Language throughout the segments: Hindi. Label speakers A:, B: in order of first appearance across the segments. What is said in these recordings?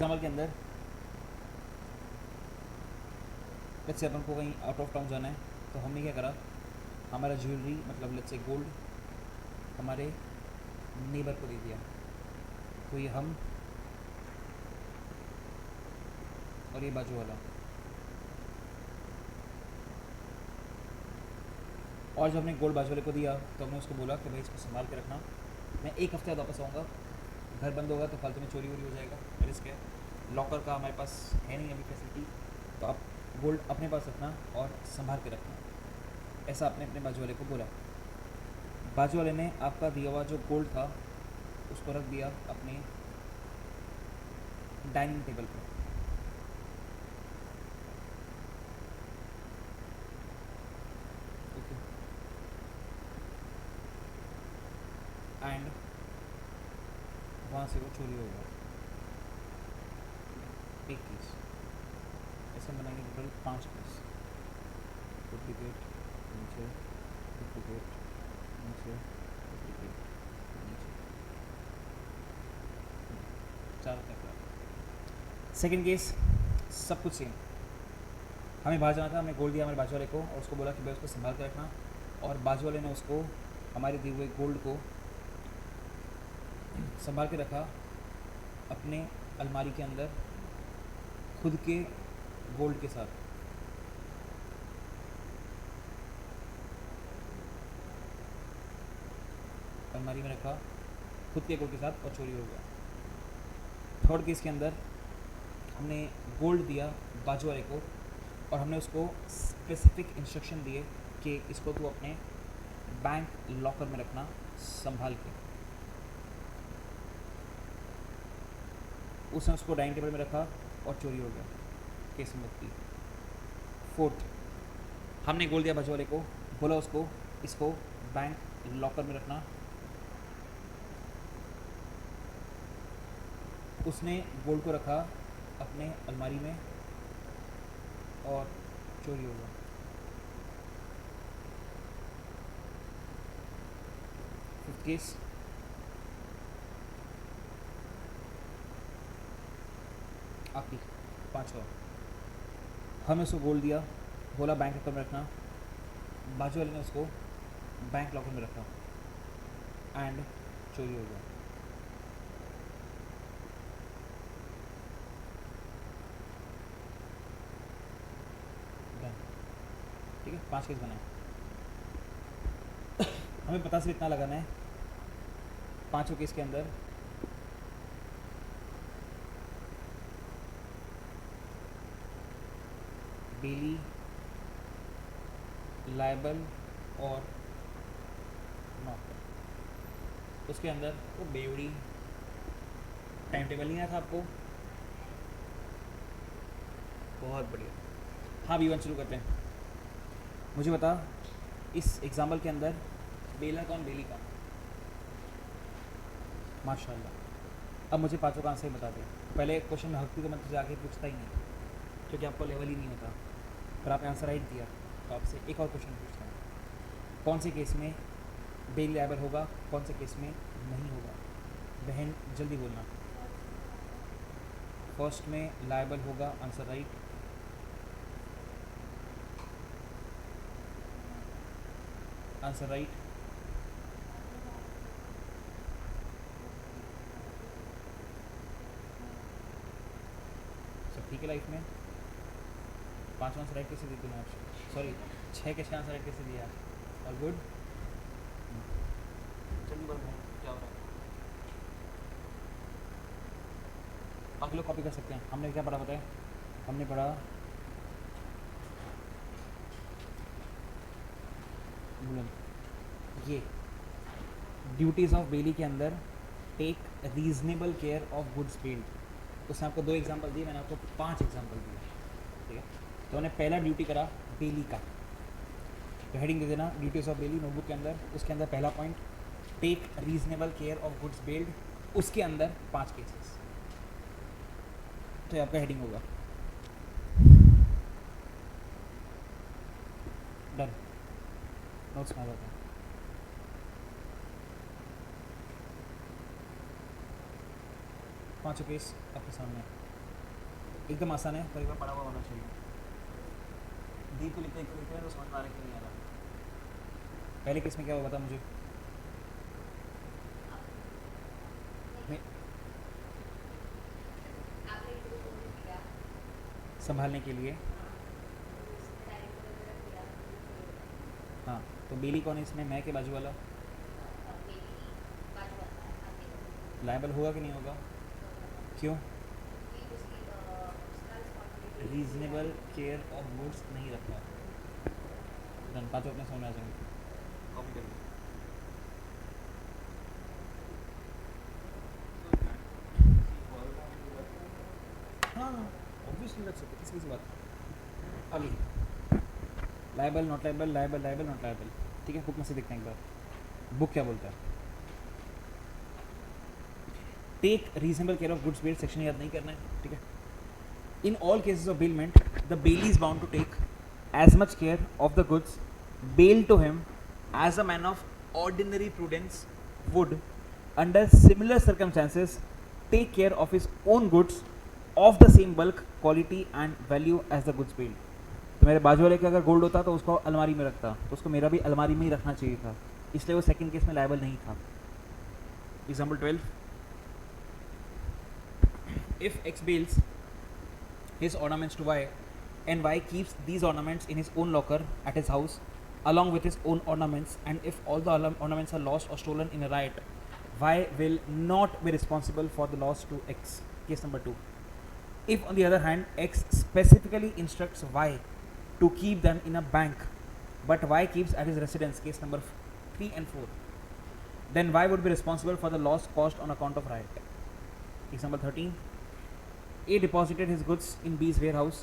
A: एग्जाम्पल के अंदर लेट्स से अपन को कहीं आउट ऑफ टाउन जाना है, तो हमने क्या करा, हमारा ज्वेलरी मतलब लेट्स से गोल्ड हमारे नेबर को दे दिया, तो ये हम और ये बाजू वाला, और जब हमने गोल्ड बाजू वाले को दिया तो हमने उसको बोला कि भाई इसको संभाल के रखना, मैं 1 हफ्ते बाद वापस आऊँगा, घर बंद होगा तो फालतू में चोरी वोरी हो जाएगा, रिस्क है, लॉकर का हमारे पास है नहीं अभी फैसिलिटी, तो आप गोल्ड अपने पास रखना और संभाल के रखना। ऐसा आपने अपने बाजू वाले को बोला। बाजू वाले ने आपका दिया हुआ जो गोल्ड था उसको रख दिया अपने डाइनिंग टेबल पर। ओके, एंड वहाँ से वो चोरी हो गया। एक केस ऐसे बनाएंगे, टोटल 5 केस, डुप्लीकेट नीचे, डुप्लीकेट नीचे, डुप्लीकेट नीचे, 4 तक। सेकेंड केस सब कुछ सेम, हमें बाहर जाना था, हमने गोल्ड दिया हमारे बाजू वाले को और उसको बोला कि भाई उसको संभाल कर रखना, और बाजू वाले ने उसको हमारे दिए हुए गोल्ड को संभाल के रखा अपने अलमारी के अंदर खुद के गोल्ड के साथ। अलमारी में रखा खुद के गोल्ड के साथ और चोरी हो गया। थर्ड केस के अंदर हमने गोल्ड दिया बाजू वाले को और हमने उसको स्पेसिफिक इंस्ट्रक्शन दिए कि इसको तू अपने बैंक लॉकर में रखना संभाल के। उसने उसको डाइनिंग टेबल में रखा और चोरी हो गया, केस नंबर 3। फोर्थ, हमने गोल्ड दिया बाजू वाले को, बोला उसको इसको बैंक लॉकर में रखना, उसने गोल्ड को रखा अपने अलमारी में और चोरी हो गया। फिफ्थ केस, आखिरी 5वां, हमने उसको गोल्ड दिया, बोला बैंक लॉकर में रखना, बाजू वाले ने उसको बैंक लॉकर में रखा एंड चोरी हो गया। ठीक है, 5 केस बनाए। हमें पता से इतना लगाना है 5 केस के अंदर बेली, लायबल और नॉट। उसके अंदर वो बेवड़ी टाइम टेबल नहीं आया था आपको, बहुत बढ़िया। हाँ B1 शुरू करते हैं। मुझे बता, इस एग्जाम्पल के अंदर बेला कौन बेली कौन? माशाल्लाह। अब मुझे 5 का आंसर बता दे। पहले क्वेश्चन में हफ्ती तो मैं तुझे आगे पूछता ही नहीं क्योंकि आपको लेवल ही नहीं होता, पर आपने आंसर राइट दिया, तो आपसे एक और क्वेश्चन पूछता हूँ। कौन से केस में बेल लायबल होगा, कौन से केस में नहीं होगा? बहन जल्दी बोलना। फर्स्ट में लायबल होगा, आंसर राइट। Answer right. सब ठीक है लाइफ में? 5 आंसर राइट कैसे दी तूने आज? सॉरी, 6 के 6 आंसर राइट कैसे दिया? All good. जल्दी बोल, क्या हो रहा है? आप लोग कॉपी कर सकते हैं। हमने क्या पढ़ा बताएं? हमने पढ़ा ये ड्यूटीज़ ऑफ बेली के अंदर take reasonable care of goods bailed. उसने आपको 2 एग्जाम्पल दिए, मैंने आपको 5 एग्जाम्पल दिए। ठीक है, तो उन्हें पहला ड्यूटी करा बेली का, तो हेडिंग दे देना ड्यूटीज़ ऑफ बेली नोटबुक के अंदर। उसके अंदर पहला point take reasonable care of goods bailed, उसके अंदर 5 केसेस, तो ये आपका हेडिंग होगा। डन, नोट्स में आ जाता है। पाँचों केस आपके सामने। एकदम आसान है, पर एक बार पढ़ा हुआ होना चाहिए। दीप को लिखते हैं तो समझ में आ रहा है कि नहीं आ रहा। पहले केस में क्या हुआ बता मुझे। नहीं, संभालने के लिए। हाँ, तो बेली कौन है इसमें, मैं के बाजू वाला। लायबल होगा कि नहीं होगा, क्यों? रीजनेबल केयर ऑफ गुड्स नहीं रखा। डन, पाँचों अपने समझ में आ जाएंगे। कॉपी कर लो। हाँ ऑब्वियसली रख सकते, किसी बात। आगे liable not liable, liable liable not liable. ठीक है, बुक में से देखते हैं एक बार बुक क्या बोलता है। Take reasonable care of goods bailed section याद नहीं करना है, ठीक है। In all cases of bailment the bailee is bound to take as much care of the goods bailed to him as a man of ordinary prudence would, under similar circumstances, take care of his own goods of the same bulk, quality and value as the goods bailed. तो मेरे बाजू वाले का अगर गोल्ड होता तो उसको अलमारी में रखता, तो उसको मेरा भी अलमारी में ही रखना चाहिए था, इसलिए वो सेकंड केस में लायबल नहीं था। Example 12, if X bails his ornaments to Y and Y keeps these ornaments in his own locker at his house along with his own ornaments, and if all the ornaments are lost or stolen in a riot, Y will not be responsible for the loss to X. Case number 2, if on the other hand X specifically instructs Y to keep them in a bank but Y keeps at his residence, case number 3 and 4, then Y would be responsible for the loss caused on account of riot. Example 13, A deposited his goods in B's warehouse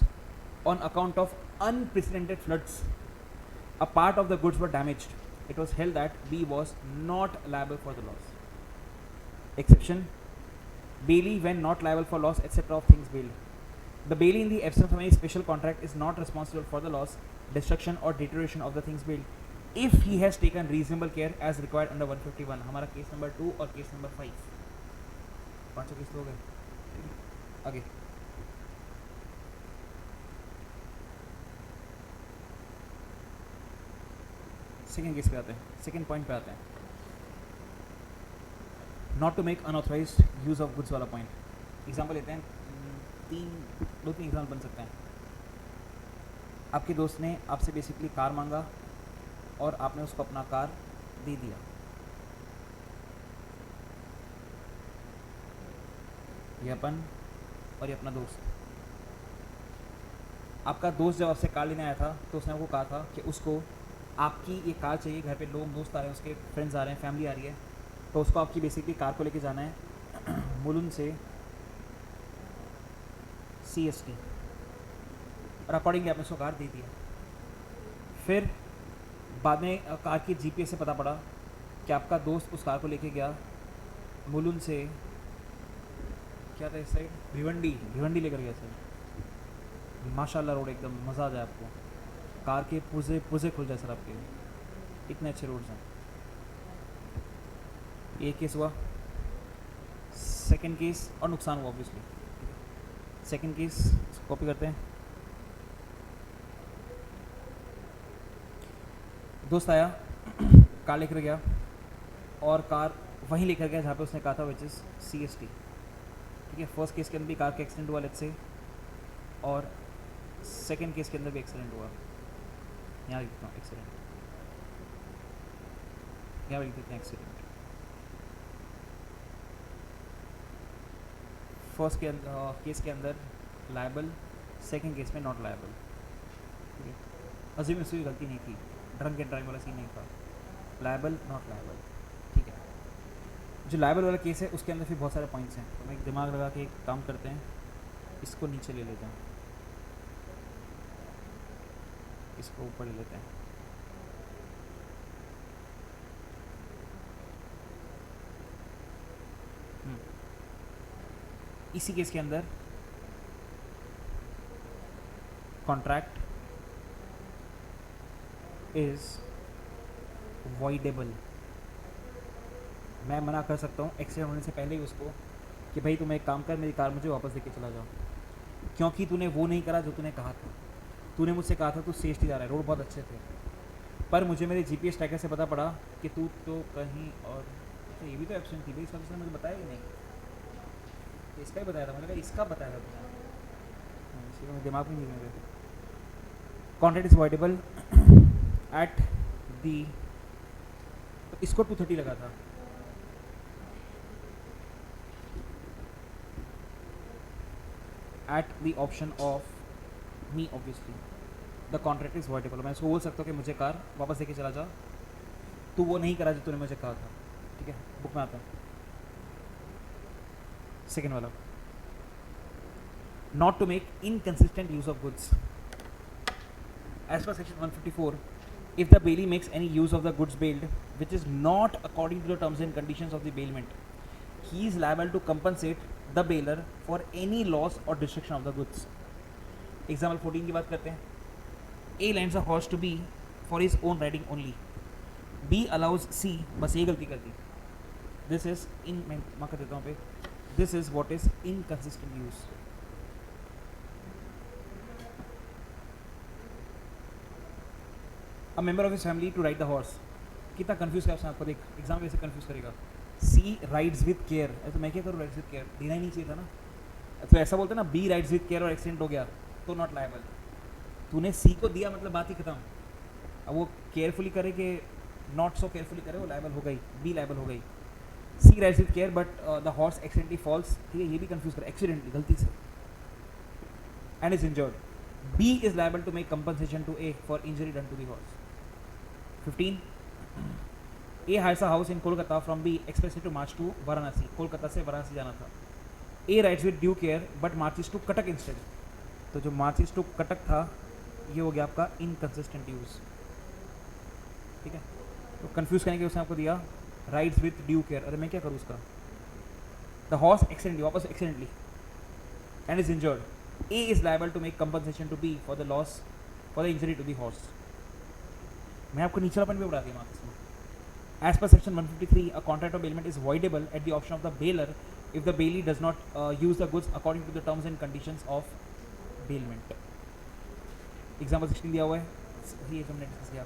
A: on account of unprecedented floods. A part of the goods were damaged. It was held that B was not liable for the loss. Exception, Bailey when not liable for loss etc. of things bailed. The Bailey in the absence of any special contract is not responsible for the loss, destruction or deterioration of the things bailed if he has taken reasonable care as required under 151. हमारा केस नंबर 2 और केस नंबर 5, पांचों केस हो गए। आगे सेकेंड केस पे आते हैं, सेकेंड पॉइंट पे आते हैं, not to make unauthorised use of goods वाला पॉइंट। एग्जाम्पल लेते हैं, दो तीन एग्जाम्पल बन सकते हैं। आपके दोस्त ने आपसे बेसिकली कार मांगा और आपने उसको अपना कार दे दिया। ये अपन और ये अपना दोस्त। आपका दोस्त जब आपसे कार लेने आया था तो उसने आपको कहा था कि उसको आपकी ये कार चाहिए, घर पे लोग दोस्त आ रहे हैं, उसके फ्रेंड्स आ रहे हैं, फैमिली आ रही है, तो उसको आपकी बेसिकली कार को लेके जाना है मुलुन से CST, और अकॉर्डिंगली आपने उसको कार दे दिया। फिर बाद में कार की GPS से पता पड़ा कि आपका दोस्त उस कार को लेके गया मुलुन से, क्या था इस साइड, भिवंडी लेकर गया सर। माशाल्लाह रोड एकदम मज़ा आ जाए आपको, कार के पुर्जे खुल जाए सर आपके, इतने अच्छे रोड्स हैं। एक केस हुआ। सेकंड केस, और नुकसान हुआ ऑब्वियसली। सेकंड केस कॉपी करते हैं। दोस्त आया, कार लेकर गया और कार वहीं लेकर गया जहाँ पे उसने कहा था, विच इज़ CST। ठीक है, फर्स्ट केस के अंदर भी कार का एक्सीडेंट हुआ लेट्स से, और सेकंड केस के अंदर भी एक्सीडेंट हुआ। यहाँ लिखता हूँ एक्सीडेंट, यहाँ लिख देते हैं एक्सीडेंट। फर्स्ट के केस के अंदर लायबल, सेकंड केस में नॉट लायबल। ठीक है, अजीम में उसकी गलती नहीं थी, ड्रंक एंड ड्राइव वाला सीन नहीं था, लायबल नॉट लायबल। ठीक है, जो लायबल वाला केस है उसके अंदर फिर बहुत सारे पॉइंट्स हैं, तो मैं एक दिमाग लगा के एक काम करते हैं, इसको नीचे ले लेते हैं, इसको ऊपर ले लेते हैं। इसी केस के अंदर कॉन्ट्रैक्ट इज वॉइडेबल। मैं मना कर सकता हूँ एक्सीडेंट होने से पहले ही उसको कि भाई तुम एक काम कर, मेरी कार मुझे वापस लेके चला जाओ। क्योंकि तूने वो नहीं करा जो तूने कहा था। तूने मुझसे कहा था तू सेफ्टी जा रहा है, रोड बहुत अच्छे थे, पर मुझे मेरे जीपीएस ट्रैकर से पता पड़ा कि तू तो कहीं और। अच्छा, ये भी तो एब्सेंट थी भाई, इसका उसने मुझे बताया ही नहीं। तो इसका ही बताया था, मैंने कहा इसका बताया था तुमने। इसी का मेरे दिमाग में नहीं मेरे। Contract is voidable at the, तो इसको 230 लगा था। Eight the option of me obviously the contract is voidable. मैं इसको बोल सकता हूँ कि मुझे कार वापस लेके चला जा, तू वो नहीं करा जो तूने मुझे कहा था। ठीक है, बुक में आता है सेकेंड वाला, not to make inconsistent use of goods. As per section 154, if the bailee makes any use of the goods bailed which is not according to the terms and conditions of the bailment, he is liable to compensate the bailer for any loss or destruction of the goods. Example 14 की बात करते हैं। A lends a horse to B for his own riding only. B allows C, बस ये गलती कर दी। This is in, मैं मार्क कर देता हूँ पे, this is what is inconsistent use. A member of his family to ride the horse. कितना कंफ्यूज कर आपको, देख एग्जाम कैसे कंफ्यूज करेगा। सी राइड्स विद केयर, तो मैं क्या करूँ राइड्स विद केयर, देना ही नहीं चाहिए था ना। तो ऐसा बोलते ना, बी राइड्स विद केयर और एक्सीडेंट हो गया तो नॉट लायबल। तूने सी को दिया मतलब बात ही खत्म। अब वो केयरफुली करे कि नॉट सो केयरफुली करे, वो लायबल हो गई, बी लायबल हो गई। C rides with care but the horse accidentally falls, ठीक है, ये भी कंफ्यूज करे, एक्सीडेंटली गलती से, and is injured. B is liable to make compensation to A for injury done to the horse. 15, A hires a house in Kolkata from B expressly to march to Varanasi. Kolkata से वाराणसी जाना था। A rides with due care but marches to Cuttack instead. तो जो marches to कटक था ये हो गया आपका inconsistent use। ठीक है, तो कंफ्यूज करने के उसने आपको दिया rides with due care। अरे मैं क्या करूँ उसका, the horse accidentally, वापस accidentally, and is injured. A is liable to make compensation to B for the loss, for the injury to the horse। मैं आपको नीचे वाला पॉइंट भी बता दिया मार्क्स में। As per section 153, a contract of bailment is voidable at the option of the bailor if the bailee does not use the goods according to the terms and conditions of bailment. Example 16 दिया हुआ है, ये हमने डिस्कस किया।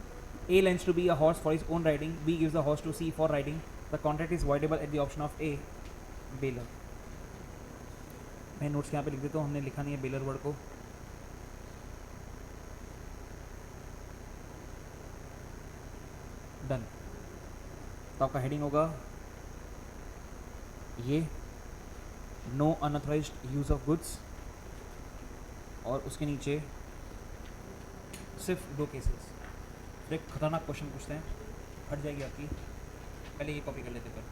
A: A lends to B a horse for his own riding, B gives the horse to C for riding, the contract is voidable at the option of A, bailor। मैं नोट्स यहाँ पे लिख देता हूँ, हमने लिखा नहीं है bailor वर्ड को। डन। तो आपका हेडिंग होगा ये, no unauthorised use of goods, और उसके नीचे सिर्फ 2 केसेस। तो एक खतरनाक क्वेश्चन पूछते हैं, हट जाएगी आपकी, पहले ये कॉपी कर लेते पर।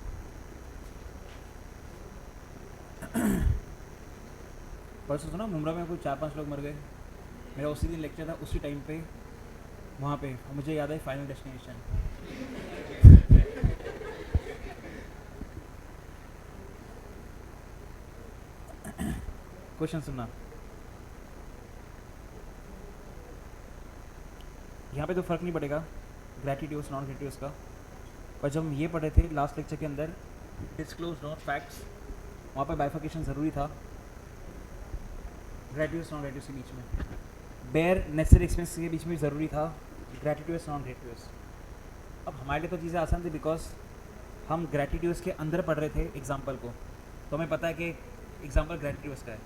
A: परसों सुना मुंबई में कोई 4-5 लोग मर गए। मेरा उसी दिन लेक्चर था, उसी टाइम पे वहाँ पे, मुझे याद है फाइनल डेस्टिनेशन। क्वेश्चन सुनना, यहाँ पे तो फ़र्क नहीं पड़ेगा ग्रेटिट्यूड्स नॉन ग्रेटिट्यूड्स का, पर जब हम ये पढ़े थे लास्ट लेक्चर के अंदर डिस्क्लोज नॉट फैक्ट्स, वहाँ पर बाइफिकेशन ज़रूरी था ग्रेटिट्यूड्स नॉन ग्रेटिट्यूड्स के बीच में, बेयर नेसेसरी एक्सपेंस के बीच में ज़रूरी था ग्रेटिट्यूड्स नॉन ग्रेटिट्यूड्स। अब हमारे लिए तो चीज़ें आसान थी बिकॉज हम ग्रेटिट्यूड्स के अंदर पढ़ रहे थे एग्जाम्पल को, तो हमें पता है कि एग्जाम्पल ग्रेटिट्यूड्स का है।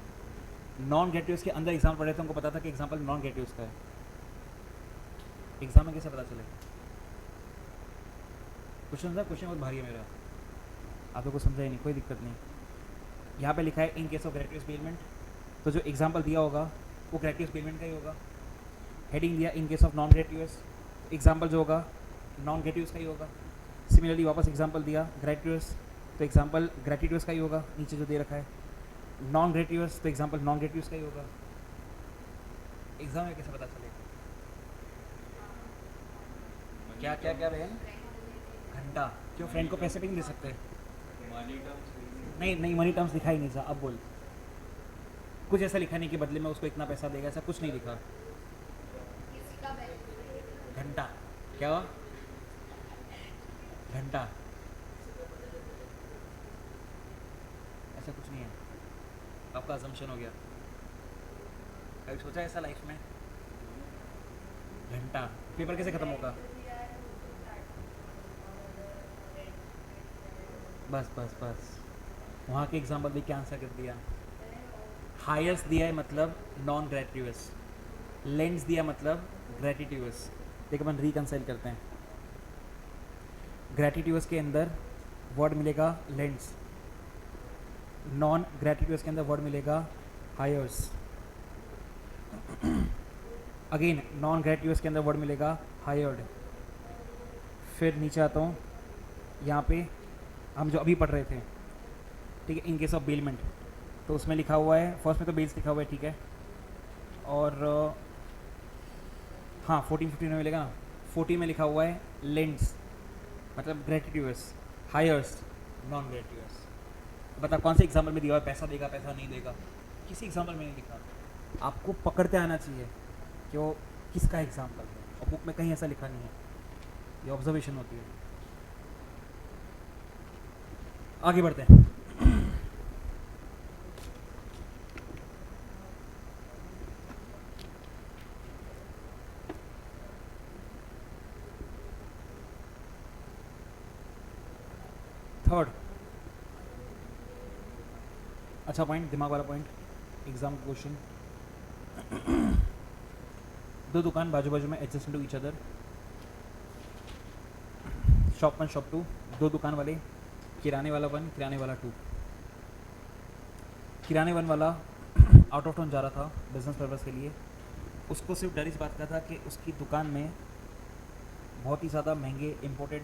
A: नॉन ग्रेटिट्यूड्स के अंदर एग्जाम्पल पढ़ रहे थे, हमको पता था कि एग्जाम्पल नॉन ग्रेटिट्यूड्स का है। एग्जाम में कैसे पता चले? क्वेश्चन था, क्वेश्चन बहुत भारी है मेरा, आप लोग को समझा ही नहीं, कोई दिक्कत नहीं। यहाँ पे लिखा है इन केस ऑफ ग्रेटिट्यूस पेमेंट, तो जो एग्जाम्पल दिया होगा वो ग्रेटिट्यूस पेमेंट का ही होगा। हेडिंग दिया in case of non gratuitous, example जो होगा नॉन ग्रेटिट्यूस का ही होगा। सिमिलरली वापस एग्जाम्पल दिया ग्रेटिट्यूस, तो एग्जाम्पल ग्रेटिट्यूस का ही होगा, नीचे जो दे रखा है नॉन ग्रेटिट्यूस, तो एग्जाम्पल नॉन ग्रेटिट्यूस का ही होगा। एग्जाम में कैसे पता चलेगा? क्या क्या क्या भैया? घंटा। क्यों फ्रेंड को पैसे भी नहीं दे सकते? नहीं नहीं, मनी टर्म्स लिखा ही नहीं था। अब बोल, कुछ ऐसा लिखा नहीं कि बदले में उसको इतना पैसा देगा, ऐसा कुछ नहीं लिखा। घंटा क्या हुआ? घंटा ऐसा कुछ नहीं है, आपका असम्पशन हो गया। कभी सोचा ऐसा लाइफ में? घंटा। पेपर कैसे ख़त्म होगा? बस बस बस, वहाँ के एग्जाम्पल भी क्या आंसर कर दिया। हायर्स दिया है मतलब नॉन ग्रेटिट्यूस, लेंस दिया मतलब ग्रेटिट्यूस। देखो अपन रिकंसाइल करते हैं। ग्रेटिट्यूस के अंदर वर्ड मिलेगा लेंस, नॉन ग्रेटिट्यूस के अंदर वर्ड मिलेगा हायर्स। अगेन नॉन ग्रेटिट्यूस के अंदर वर्ड मिलेगा हायर्ड। फिर नीचे आता हूँ, यहाँ पे हम जो अभी पढ़ रहे थे, ठीक है, इन केस ऑफ बेलमेंट, तो उसमें लिखा हुआ है, फर्स्ट में तो बेल्स लिखा हुआ है, ठीक है, और हाँ 14-15 में मिलेगा ना, 14 में लिखा हुआ है लेंस मतलब ग्रेटिट्यूस, हायर्स नॉन ग्रेटिट्यूस। बता कौन से एग्जाम्पल में दिया हुआ है पैसा देगा पैसा नहीं देगा? किसी एग्जाम्पल में नहीं लिखा। आपको पकड़ते आना चाहिए कि वो किसका एग्जाम्पल है, और बुक में कहीं ऐसा लिखा नहीं है, ये ऑब्जर्वेशन होती है। आगे बढ़ते हैं। थर्ड अच्छा पॉइंट, दिमाग वाला पॉइंट, एग्जाम क्वेश्चन। दो दुकान बाजू बाजू में adjust to each other, shop 1 shop 2, दो दुकान वाले, किराने वाला 1 किराने वाला 2। किराने 1 वाला आउट ऑफ टाउन जा रहा था बिजनेस पर्पज़ के लिए। उसको सिर्फ डर इस बात का था कि उसकी दुकान में बहुत ही ज़्यादा महंगे इम्पोर्टेड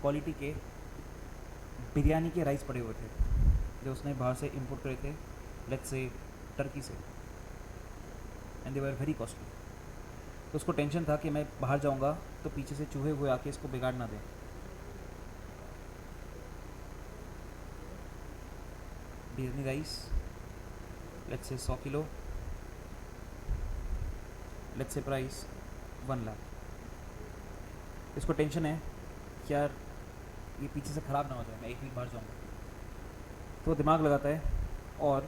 A: क्वालिटी के बिरयानी के राइस पड़े हुए थे जो उसने बाहर से इंपोर्ट करे थे, लेट्स से टर्की से, and they were very costly. तो उसको टेंशन था कि मैं बाहर जाऊंगा तो पीछे से चूहे हुए आके इसको बिगाड़ ना दें। Biryani rice let's say 100 kilo, let's say price 1 lakh. इसको टेंशन है कि यार ये पीछे से ख़राब ना हो जाए, मैं एक वीक बाहर जाऊँगा, तो दिमाग लगाता है और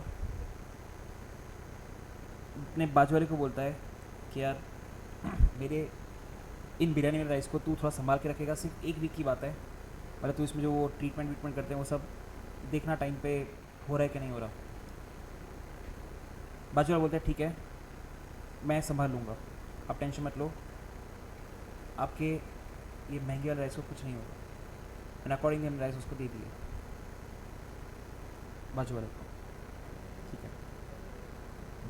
A: अपने बाजू वाले को बोलता है कि यार मेरे इन बिरयानी वाले राइस को तू थोड़ा संभाल के रखेगा, सिर्फ एक वीक की बात है, मतलब तू इसमें जो वो ट्रीटमेंट करते हैं वो सब देखना टाइम पे हो रहा है कि नहीं हो रहा। बाजू वाला बोलता है ठीक है मैं संभाल लूँगा, आप टेंशन मत लो, आपके ये महंगे वाले राइस को कुछ नहीं होगा। मैंने अकॉर्डिंगली हमने राइस उसको दे दिए बाजू वाले को, ठीक है।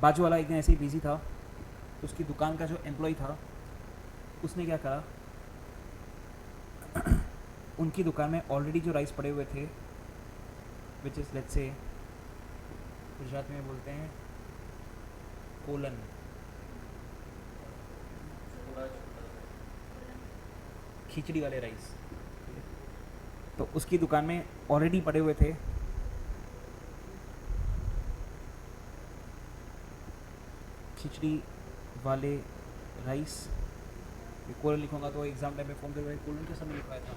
A: बाजू वाला एक दिन ऐसे ही बिजी था, तो उसकी दुकान का जो एम्प्लॉय था उसने क्या करा, उनकी दुकान में ऑलरेडी जो राइस पड़े हुए थे, which is let's say Gujarat में बोलते हैं कोलन, खिचड़ी वाले राइस, तो उसकी दुकान में ऑलरेडी पड़े हुए थे खिचड़ी वाले राइस। ये कोलन लिखूंगा तो एग्जाम टाइम में फोन कर कोलन के समय लिखवाया था,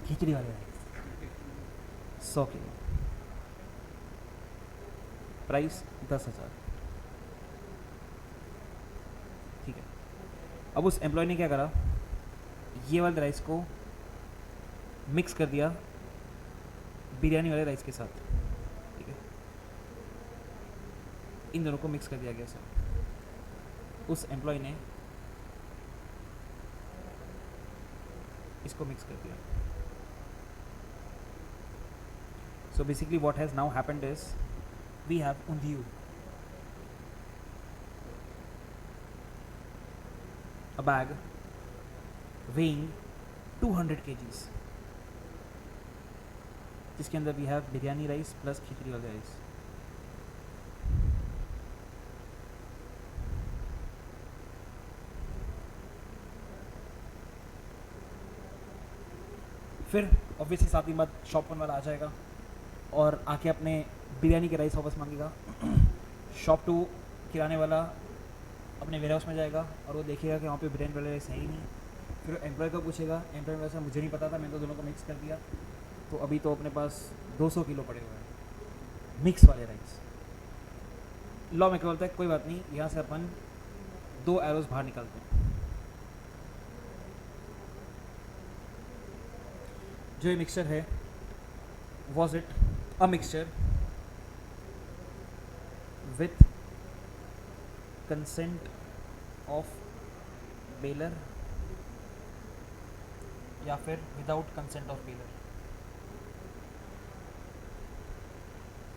A: खिचड़ी वाले राइस 100 किलो, प्राइस 10,000, ठीक है। अब उस एम्प्लॉय ने क्या करा, ये वाले राइस को मिक्स कर दिया बिरयानी वाले राइस के साथ, ठीक है, इन दोनों को मिक्स कर दिया गया सर। उस एम्प्लॉय ने इसको मिक्स कर दिया। So basically what has now happened is we have undhiyu, a bag weighing 200 kgs, जिसके अंदर we have biryani rice plus खिचड़ी वाले राइस। फिर ऑब्वियसली 7 दिन बाद शॉप 1 वाला आ जाएगा और आके अपने बिरयानी के राइस वापस मांगेगा। शॉप 2 किराने वाला अपने वेयर हाउस में जाएगा और वो देखेगा कि वहाँ पे बिरयानी वाले राइस है ही नहीं। फिर एम्प्लॉय को पूछेगा, एम्प्लॉय वैसा मुझे नहीं पता था, मैंने तो दोनों को मिक्स कर दिया, तो अभी तो अपने पास 200 किलो पड़े हुए हैं मिक्स वाले राइस। लॉ में क्या बोलता है, कोई बात नहीं, यहाँ से अपन 2 एरोज बाहर निकालते हैं। जो ये मिक्सचर है, was it a mixture with consent of baler या फिर विदाउट कंसेंट ऑफ बेलर?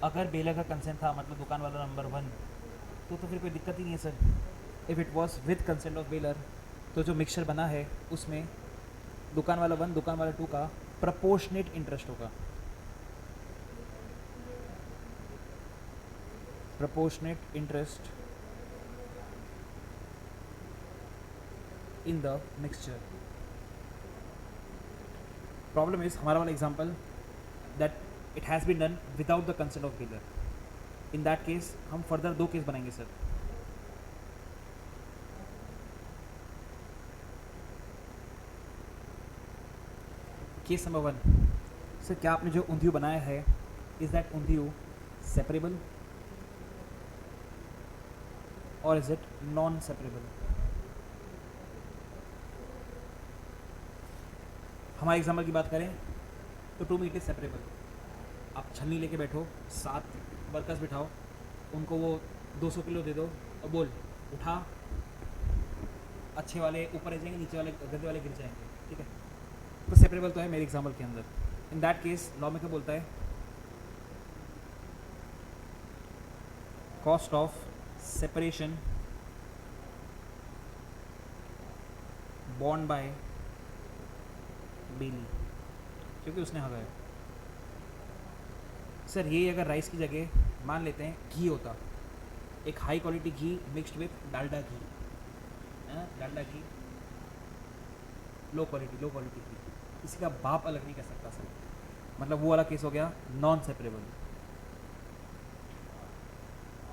A: अगर बेलर का कंसेंट था, मतलब दुकान वाला नंबर 1, तो फिर कोई दिक्कत ही नहीं है sir. If it was with consent of baler, तो जो मिक्सचर बना है उसमें दुकान वाला 1 दुकान वाला 2 का प्रपोर्शनेट इंटरेस्ट होगा। Proportionate interest in the mixture. Problem is हमारा वाला example that it has been done without the consent of bailor. In that case हम फर्दर 2 केस बनाएंगे सर। केस नंबर 1, सर क्या आपने जो ऊंधियू बनाया है, इज दैट ऊंधियू सेपरेबल और इज इट नॉन सेपरेबल? हमारे एग्जाम्पल की बात करें तो टू मीट इज सेपरेबल। आप छन्नी लेके बैठो, 7 वर्कर्स बिठाओ, उनको वो 200 किलो दे दो और बोल उठा, अच्छे वाले ऊपर रह जाएंगे, नीचे वाले गंदे वाले गिर जाएंगे, ठीक है? तो सेपरेबल तो है मेरे एग्जाम्पल के अंदर। इन दैट केस लॉ में क्या बोलता है, cost of separation borne by bailee, क्योंकि उसने हगा है। सर ये अगर राइस की जगह मान लेते हैं घी होता, एक high quality ghee mixed with Dalda ghee, Dalda ghee low quality ghee, किसी का बाप अलग नहीं कर सकता सर। मतलब वो वाला केस हो गया non separable.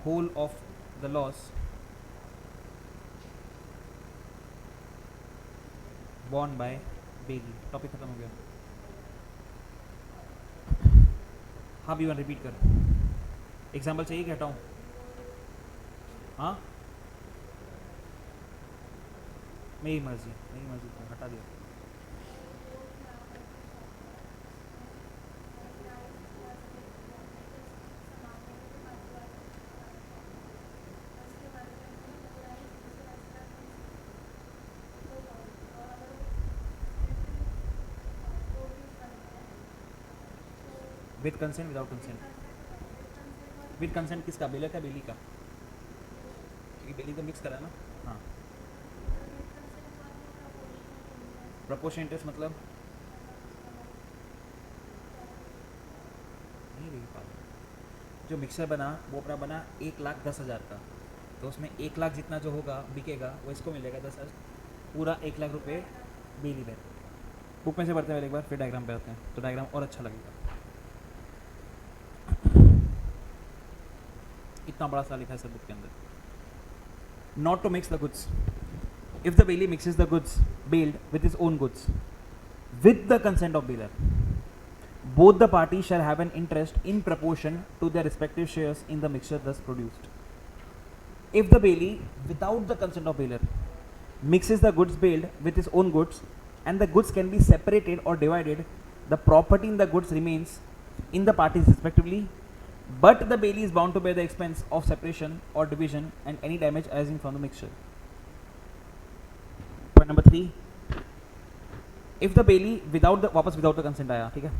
A: Whole of the loss borne by bailee. Topic खत्म हो गया। हाँ भी वन रिपीट कर। एग्जाम्पल चाहिए कि हटाऊँ? हाँ मेरी मर्जी तो हटा दिया। With consent without consent? With consent किसका, बेलर का बेली का? क्योंकि बेली तो मिक्स करा है ना। हाँ प्रपोर्शन इंटरेस्ट मतलब नहीं रही बात। जो मिक्सर बना वो अपना बना 1,10,000 का, तो उसमें 1 लाख जितना जो होगा बिकेगा वो इसको मिलेगा 10,000, पूरा 1 लाख रुपये बेली में। बुक में से पढ़ते हैं एक बार, फिर डायग्राम पे आते हैं तो डायग्राम और अच्छा लगेगा। इतना बड़ा सा लिखा है सब बुक के अंदर। Not to mix the goods. If the bailee mixes the goods bailed with his own goods with the consent of dealer, both the parties shall have an interest in proportion to their respective shares in the mixture thus produced. If the bailey, without the consent of bailor, mixes the goods bailed with his own goods and the goods can be separated or divided, the property in the goods remains in the parties respectively, but the bailey is bound to bear the expense of separation or division and any damage arising from the mixture. Point number 3, if the bailey without the वापस without the consent आया, ठीक है?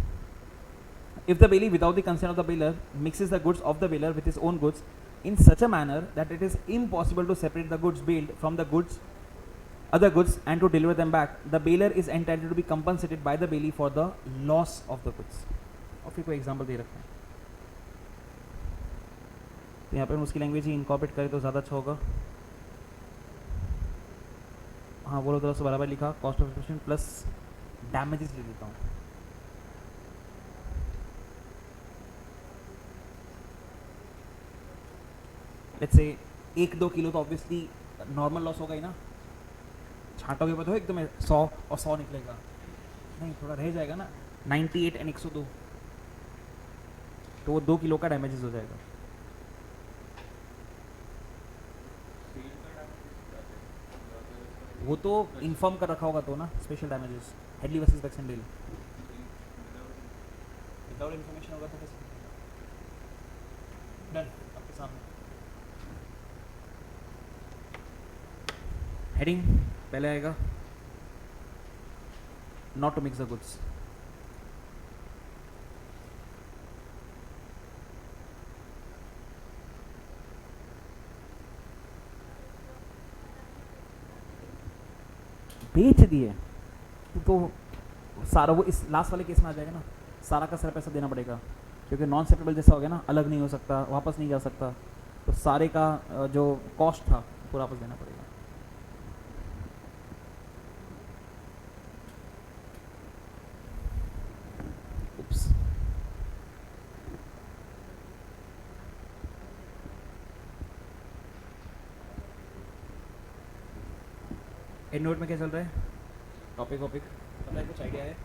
A: If the bailey without the consent of the bailor mixes the goods of the bailor with his own goods in such a manner that it is impossible to separate the goods bailed from the goods other goods and to deliver them back, the bailor is entitled to be compensated by the bailey for the loss of the goods. और फिर कोई एग्जाम्पल दे रखा है, तो यहाँ पर हम उसकी लैंग्वेज ही इनकॉर्पोरेट करें तो ज़्यादा अच्छा होगा। हाँ बोलो थोड़ा सा बराबर लिखा, cost of expression plus damages ले लेता हूँ। लेट्स से 1-2 किलो तो ऑब्वियसली नॉर्मल लॉस होगा ही ना, छांटोगे पर तो एकदम 100 और 100 निकलेगा नहीं, थोड़ा रह जाएगा ना, 98 एंड 102, तो वो 2 किलो का डैमेजेस हो जाएगा। वो तो इन्फॉर्म कर रखा होगा तो ना, special damages, Hadley versus Baxendale. Without information होगा तो कैसे? डन, आपके सामने हेडिंग पहले आएगा, not to mix the goods. बेच दिए तो सारा वो इस लास्ट वाले केस में आ जाएगा ना, सारा का सारा पैसा देना पड़ेगा, क्योंकि नॉन सेटलेबल जैसा हो गया ना, अलग नहीं हो सकता, वापस नहीं जा सकता, तो सारे का जो कॉस्ट था पूरा वापस देना पड़ेगा। उप्स, एंड नोट में क्या चल रहा है? टॉपिक पता है, कुछ आइडिया है?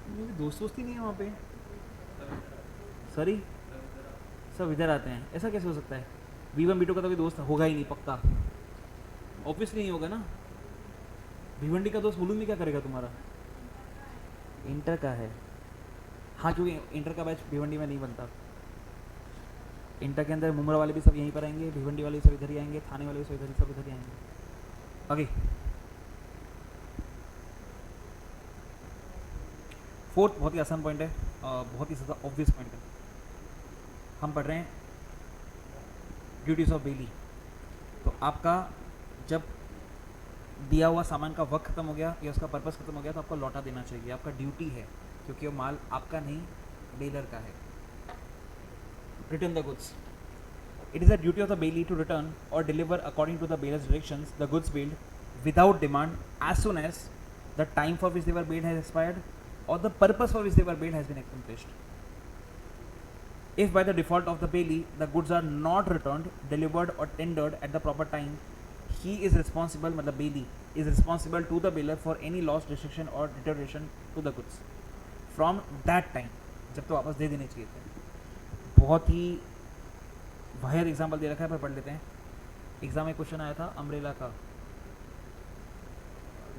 A: मेरी दोस्ती नहीं है वहाँ पे। सॉरी, सब इधर आते हैं, ऐसा कैसे हो सकता है? V1 V2 का तो कोई दोस्त होगा ही नहीं पक्का, ऑब्वियसली नहीं होगा ना। भिवंडी का दोस्त मालूम नहीं क्या करेगा तुम्हारा? इंटर का है, हाँ, क्योंकि इंटर का बैच भिवंडी में नहीं बनता। इंटर के अंदर मुमरा वाले भी सब यहीं पर आएंगे, भिवंडी वाले भी सब इधर ही आएंगे, थाने वाले भी सब इधर ही आएंगे। आगे फोर्थ बहुत ही आसान पॉइंट है, बहुत ही ज़्यादा ऑब्वियस पॉइंट है। हम पढ़ रहे हैं ड्यूटीज़ ऑफ बेली। तो आपका जब दिया हुआ सामान का वक्त खत्म हो गया या उसका पर्पस खत्म हो गया तो आपको लौटा देना चाहिए, आपका ड्यूटी है, क्योंकि वो माल आपका नहीं बेलर का है। Return the goods. It is the duty of the bailee to return or deliver according to the bailor's directions the goods billed without demand as soon as the time for which they were billed has expired or the purpose for which they were billed has been accomplished. If by the default of the bailee the goods are not returned, delivered or tendered at the proper time, he is responsible, मतलब bailee is responsible to the bailor for any loss, restriction or deterioration to the goods from that time, जब तो वापस दे देने चाहिए थे। बहुत ही वाहियात एग्जाम्पल दे रखा है, पर पढ़ लेते हैं। एग्जाम में क्वेश्चन आया था अम्ब्रेला का,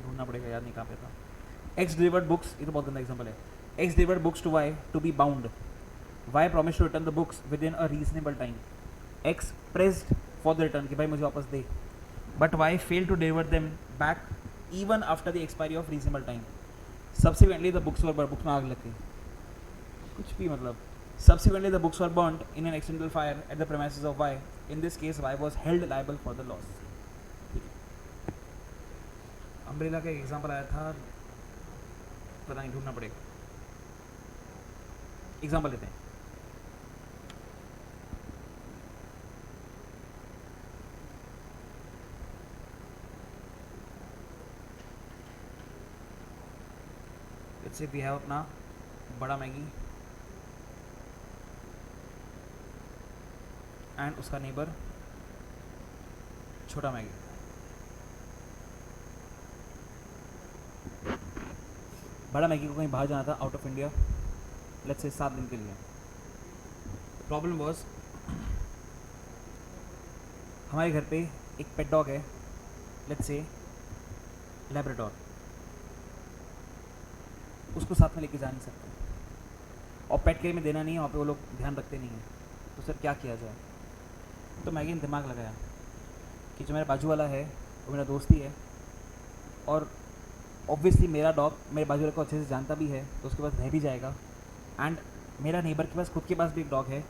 A: ढूंढना पड़ेगा, याद नहीं कहाँ पे था। एक्स डिलीवर्ड बुक्स, ये तो बहुत गंदा एग्जाम्पल है। X delivered books to Y to be bound, Y promise to return the books within a reasonable time. X pressed for the return कि भाई मुझे वापस दे, but Y fail to deliver them back even after the expiry of reasonable time. Subsequently the books were, books में आग लग गई, कुछ भी मतलब। Subsequently, the books were burnt in an accidental fire at the premises of Y. In this case, Y was held liable for the loss. Umbrella का एग्जाम्पल आया था, पता नहीं, ढूंढना पड़ेगा। एग्जाम्पल लेते हैं। Let's say we have अपना बड़ा मैगी एंड उसका नेबर छोटा मैगी। बड़ा मैगी को कहीं बाहर जाना था, out of India, let's say 7 दिन के लिए। प्रॉब्लम वॉज, हमारे घर पे एक पेट डॉग है, लेट्स से लैब्राडोर, उसको साथ में लेके जा नहीं सकते, और पेट केयर में देना नहीं है, वहाँ पे वो लोग ध्यान रखते नहीं हैं, तो सर क्या किया जाए? तो मैगी ने दिमाग लगाया कि जो मेरा बाजू वाला है वो मेरा दोस्त ही है, और ऑब्वियसली मेरा डॉग मेरे बाजू वाले को अच्छे से जानता भी है, तो उसके पास रह भी जाएगा, एंड मेरा नेबर के पास खुद के पास भी एक डॉग है,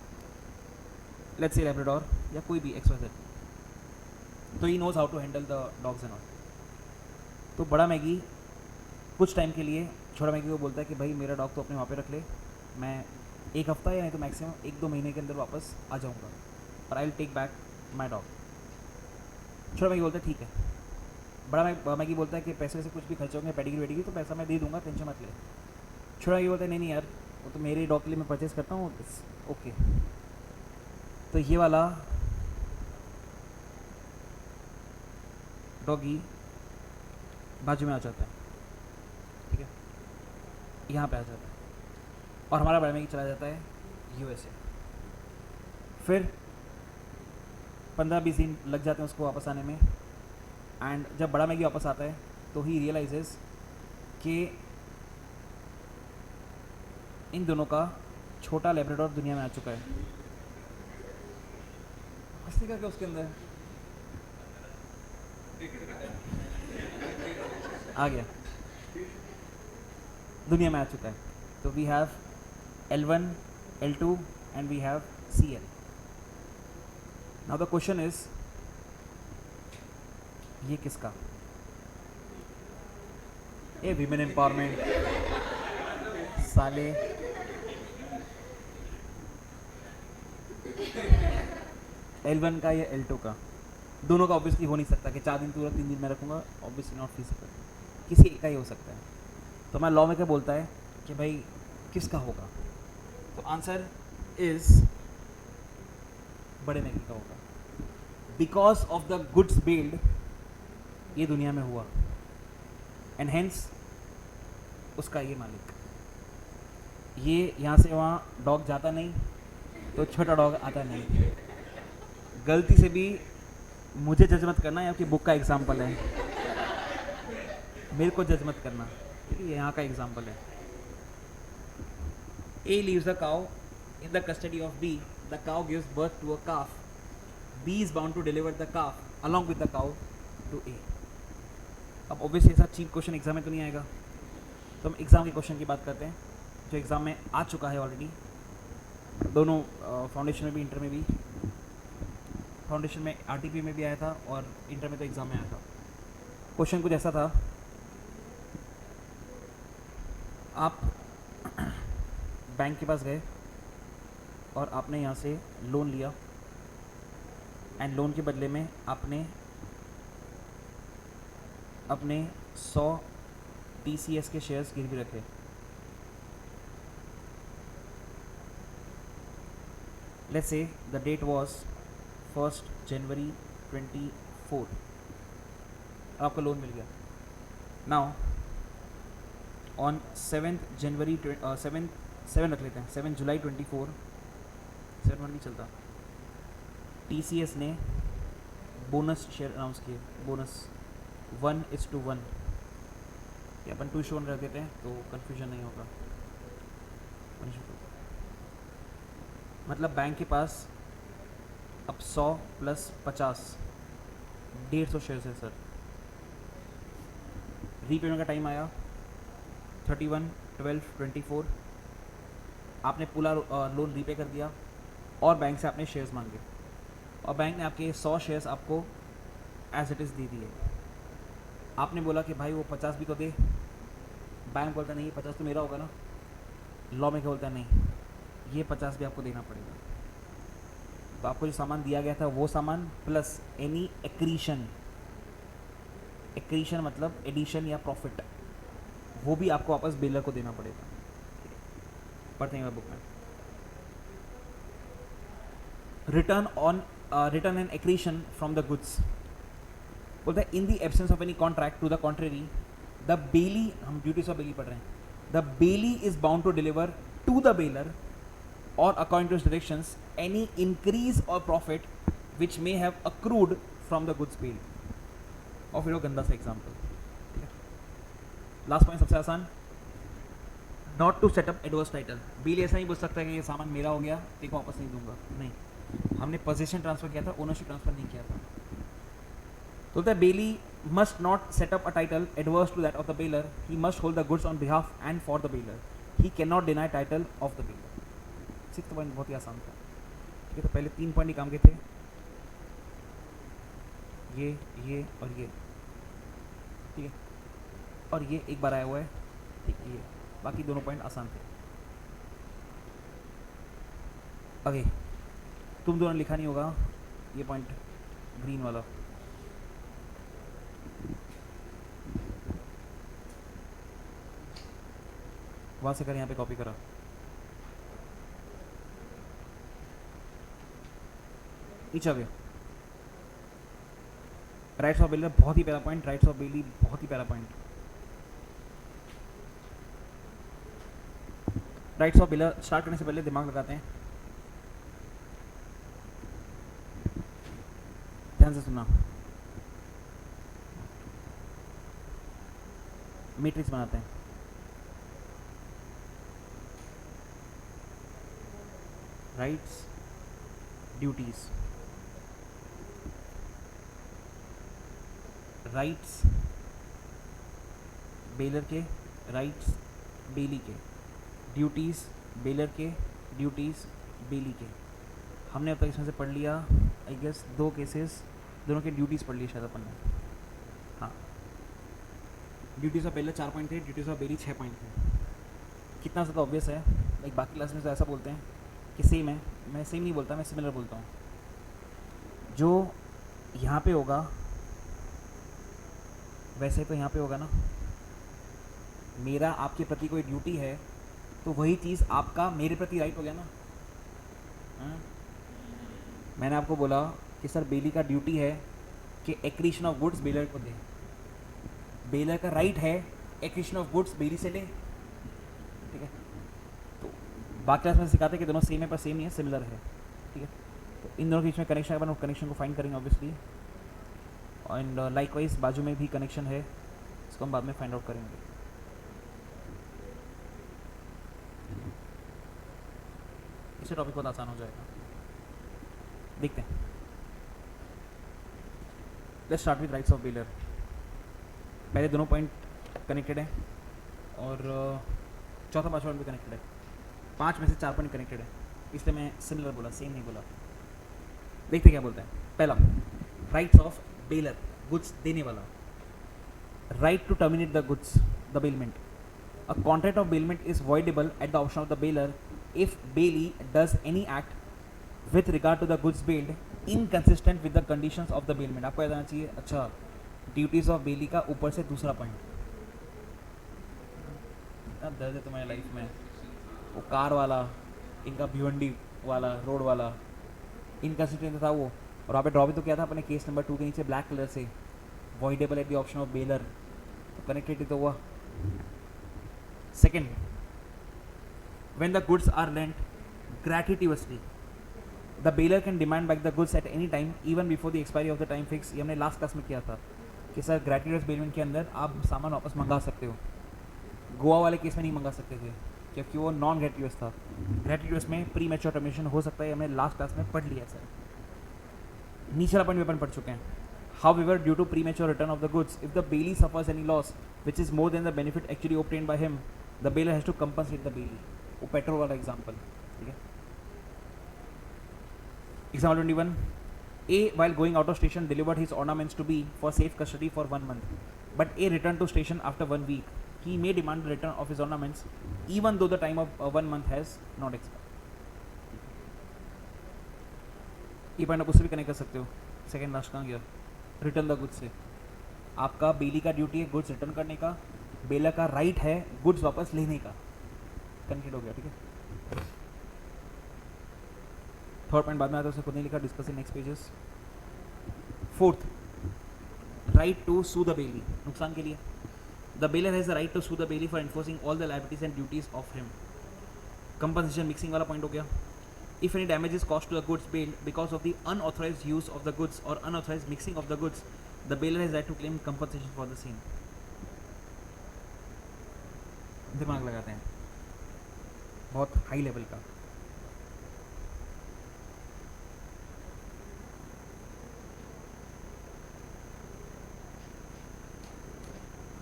A: लेट्स से लैब्राडोर या कोई भी XYZ, तो he knows how to handle the dogs and all. तो बड़ा मैगी कुछ टाइम के लिए छोटा मैगी को बोलता है कि भाई मेरा डॉग तो अपने वहाँ पे रख ले, मैं एक हफ्ता या नहीं तो मैक्सिमम 1-2 महीने के अंदर वापस आ जाऊँगा, और I will take back my dog. छोटा मैगी बोलता है ठीक है। बड़ा मैगी बोलता है कि पैसे से कुछ भी खर्च होंगे, पेडिग्री वेडिग्री, तो पैसा मैं दे दूंगा, टेंशन मत ले। छोटा मैगी बोलता है नहीं यार, वो तो मेरे डॉग के लिए मैं परचेज़ करता हूँ, ओके। तो ये वाला डॉगी बाजू में आ जाता है, ठीक है, यहाँ पे आ जाता है, और हमारा बड़ा मैगी चला जाता है USA। फिर 15-20 दिन लग जाते हैं उसको वापस आने में, एंड जब बड़ा मैगी वापस आता है तो ही रियलाइजेस कि इन दोनों का छोटा लेब्राडोर दुनिया में आ चुका है। हंसने का क्या उसके अंदर आ गया, दुनिया में आ चुका है। तो we have L1, L2 and we have Cl। Now the question is, ये किसका? ये विमेन एम्पावरमेंट साले। L1 का या L2 का? दोनों का ऑब्वियसली हो नहीं सकता कि 4 दिन पूरा 3 दिन मैं रखूँगा, ऑब्वियसली नॉट फीजिबल। किसी एक का ही हो सकता है। तो मैं लॉ में क्या बोलता है कि भाई किसका होगा? तो आंसर इज बड़े मैगी का होगा, because of the goods build ये दुनिया में हुआ एंड हेंस उसका ये मालिक। ये यहाँ से वहाँ डॉग जाता नहीं तो छोटा डॉग आता नहीं। गलती से भी मुझे जज मत करना, यहाँ की बुक का एग्जाम्पल है, मेरे को जज मत करना, ठीक है? ये यहाँ का एग्जाम्पल है। A leaves a cow in the custody of B. The cow gives birth to a calf. B is bound to deliver the calf along with the cow to A. अब ऑब्वियसली ऐसा चीप क्वेश्चन एग्जाम में तो नहीं आएगा, तो हम एग्ज़ाम के क्वेश्चन की बात करते हैं जो एग्ज़ाम में आ चुका है ऑलरेडी, दोनों फाउंडेशन में भी इंटर में भी। फाउंडेशन में RTP में भी आया था और इंटर में तो एग्ज़ाम में आया था। क्वेश्चन कुछ ऐसा था, आप बैंक के पास गए और आपने यहाँ से लोन लिया एंड लोन के बदले में आपने अपने 100 TCS के शेयर्स गिरवी रखे। Let's say the date was 1 जनवरी 24, आपका लोन मिल गया। नाउ ऑन 7 जनवरी 7 रख लेते हैं, 7 जुलाई 24, 7 नहीं चलता, TCS ने बोनस शेयर अनाउंस किए। बोनस 1:1, या अपन 2:1 रख देते हैं तो कन्फ्यूजन नहीं होगा। 1:2 मतलब बैंक के पास अब 100 + 50 150 शेयर्स है सर। रीपेमेंट का टाइम आया 31/12/24, आपने पूरा लोन रीपे कर दिया और बैंक से आपने शेयर्स मांगे और बैंक ने आपके 100 शेयर्स आपको एज इट इज़ दे दिए। आपने बोला कि भाई वो 50 भी तो दे। बैंक बोलता नहीं, 50 तो मेरा होगा ना। लॉ में क्या बोलता है, नहीं, ये 50 भी आपको देना पड़ेगा। तो आपको जो सामान दिया गया था वो सामान प्लस एनी एक्रीशन, एक्रीशन मतलब एडिशन या प्रॉफिट, वो भी आपको वापस बिलर को देना पड़ेगा। पढ़ते हैं बुक में, return and accretion from the goods बोलता है, in the absence of any contract to the contrary the bailee, हम ड्यूटीज ऑफ बेली पढ़ रहे हैं, the bailee is bound to deliver to the bailor or according to his directions any increase or profit which may have accrued from the goods paid। और फिर वो गंदा सा एग्जाम्पल, ठीक है। लास्ट पॉइंट सबसे आसान, not to set up adverse title. Bailee ऐसा नहीं बोल सकता कि ये सामान मेरा हो गया, तेरे को वापस नहीं दूंगा, नहीं, हमने पोजीशन ट्रांसफर किया था, ओनरशिप ट्रांसफर नहीं किया था। तो the bailee must not set up a title adverse to that of the bailor, he must hold the goods on behalf and for the bailor, he can not deny title of the bailor. 6th point बहुत ही आसान था, ठीक है। तो पहले 3 पॉइंट ही काम के थे, ये और ये, ठीक है, और ये एक बार आया हुआ है, ठीक है, ये बाकी दोनों पॉइंट आसान थे। ओके, तुम दोनों लिखा नहीं होगा ये पॉइंट ग्रीन वाला, वहाँ से कर, यहाँ पे कॉपी करा। नीचे आ गया, राइट्स ऑफ बेलर बहुत ही प्यारा पॉइंट, राइट्स ऑफ बेली बहुत ही प्यारा point. Rights of baler start करने से पहले दिमाग लगाते हैं, ध्यान से सुनना। मैट्रिक्स बनाते हैं। राइट्स, ड्यूटीज, राइट्स बेलर के, राइट्स बेली के, ड्यूटीज़ बेलर के, ड्यूटीज़ बेली के। हमने अब तक इसमें से पढ़ लिया आई गेस 2 केसेस, दोनों के ड्यूटीज़ पढ़ लिए शायद अपन ने। हाँ, ड्यूटीज़ ऑफ बेलर 4 पॉइंट थे, ड्यूटीज़ ऑफ बेली 6 पॉइंट थे। कितना ज़्यादा ऑब्वियस है, लाइक बाकी क्लास में तो ऐसा बोलते हैं कि सेम है, मैं सेम नहीं बोलता, मैं सिमिलर बोलता हूँ। जो यहाँ पे होगा वैसे तो यहाँ पे होगा ना, मेरा आपके प्रति कोई ड्यूटी है तो वही चीज़ आपका मेरे प्रति राइट हो गया ना। मैंने आपको बोला कि सर बेली का ड्यूटी है कि एक्रीशन ऑफ गुड्स बेलर को दे, बेलर का राइट है एक्रीशन ऑफ गुड्स बेली से ले, ठीक है। तो बाकी क्लास में सिखाते हैं कि दोनों सेम है पर सेम नहीं है, सिमिलर है, ठीक है। तो इन दोनों के बीच में कनेक्शन अपन कनेक्शन को फाइंड करेंगे ऑब्वियसली, एंड लाइकवाइज बाजू में भी कनेक्शन है, इसको हम बाद में फाइंड आउट करेंगे। इससे टॉपिक बहुत आसान हो जाएगा, देखते हैं। Let's start with rights of baler. पहले दोनों पॉइंट कनेक्टेड है और चौथा 5वां भी कनेक्टेड है। 5 में से 4 पॉइंट कनेक्टेड है, इसलिए मैं सिमिलर बोला, सेम नहीं बोला। देखते क्या बोलते हैं। पहला, राइट्स ऑफ बेलर, गुड्स देने वाला। Right to terminate the goods, the bailment. A contract of bailment is voidable at the option of the bailor if Bailey does any act with regard to the goods bailed inconsistent with the conditions of the bailment। आपको याद आना चाहिए। अच्छा, ड्यूटीज ऑफ बेली का ऊपर से दूसरा पॉइंट। अब दर्द है तुम्हारी लाइफ में, वो कार वाला, इनका भिवंडी वाला, रोड वाला इनकंसिस्टेंट था वो, और वहाँ पे ड्रॉ भी तो किया था अपने केस नंबर 2 के नीचे ब्लैक कलर से, voidable eight the option of baler, तो कनेक्टेड तो हुआ। Second, when the goods are lent gratuitously, the bailor can demand back the goods at any time even before the expiry of the time fixed। ये हमने लास्ट क्लास में किया था कि सर ग्रेट्यूटस बेलमेंट के अंदर आप सामान वापस मंगा सकते हो। गोवा वाले केस में नहीं मंगा सकते थे क्योंकि वो नॉन ग्रेट्यूटस था। ग्रेट्यूटस में प्री मैच्योर टर्मिनेशन हो सकता है, हमने लास्ट क्लास में पढ़ लिया सर। नीचे पॉइंट अपन पढ़ चुके हैं। However, due to premature return of the goods, if the bailey suffers any loss which is more than the benefit actually obtained by him, the bailor has to compensate the bailey। वो पेट्रोल वाला एग्जाम्पल, ठीक है। Example 21, A while going out of station delivered his ornaments to B for safe custody for 1 month, but A returned to station after 1 week। He may demand the return of his ornaments even though the time of 1 month has not expired। ये पॉइंट आप उससे भी कनेक्ट कर सकते हो। सेकेंड लास्ट कहाँ गया, रिटर्न द गुड्स से। आपका बेली का ड्यूटी है गुड्स रिटर्न करने का, बेलर का राइट है गुड्स वापस लेने का। कनेक्टेड हो गया, ठीक है। थर्ड पॉइंट बाद में आता है, उसे खुद नहीं लिखा, discuss in next pages. Fourth, right to sue the bailee, नुकसान के लिए। The bailor has the right to sue the bailee for enforcing all the liabilities and duties of him. Compensation mixing वाला पॉइंट हो गया। If any damage is caused to the goods bailed because of the unauthorized use of the goods or unauthorized mixing of the goods, the bailor has right to claim compensation for the same। दिमाग लगाते हैं, बहुत हाई लेवल का।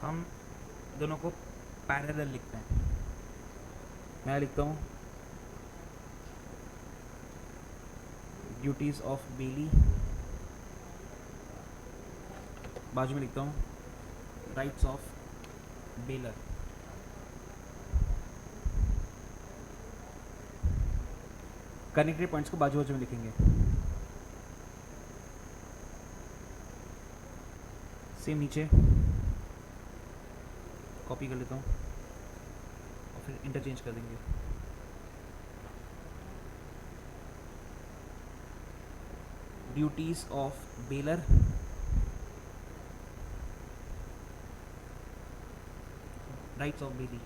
A: हम दोनों को पैरेलल लिखते हैं। मैं लिखता हूँ ड्यूटीज ऑफ बेली, बाजू में लिखता हूँ rights of baler. Connected points को बाजू बाजू में लिखेंगे। सेम नीचे कॉपी कर लेता हूँ और फिर इंटरचेंज कर देंगे। Duties of baler, rights of belly,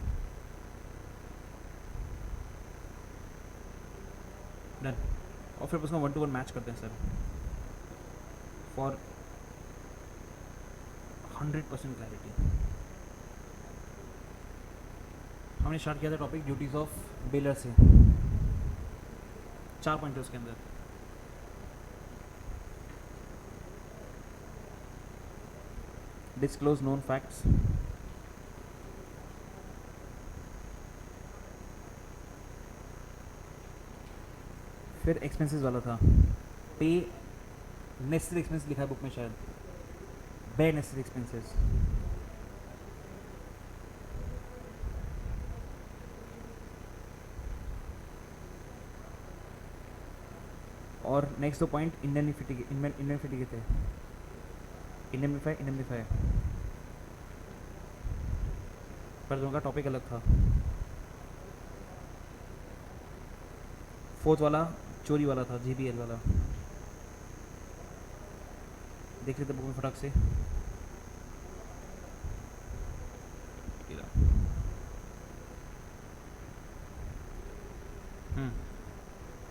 A: done. और फिर उसको 1 to 1 मैच करते हैं सर फॉर 100% क्लैरिटी। हमने स्टार्ट किया था टॉपिक ड्यूटीज़ ऑफ बेलर से, 4 पॉइंट है उसके अंदर। डिस्क्लोज नोन फैक्ट्स, फिर एक्सपेंसेस वाला था, पे नेसेसरी एक्सपेंस लिखा है बुक में शायद, बे नेसेसरी एक्सपेंसेस, और नेक्स्ट दो पॉइंट इंडेमनिफिटी के थे, इंडेमनिफाई पर दोनों का टॉपिक अलग था। फोर्थ वाला चोरी वाला था, जीबीएल वाला, देख लेते बुक में फटाक से।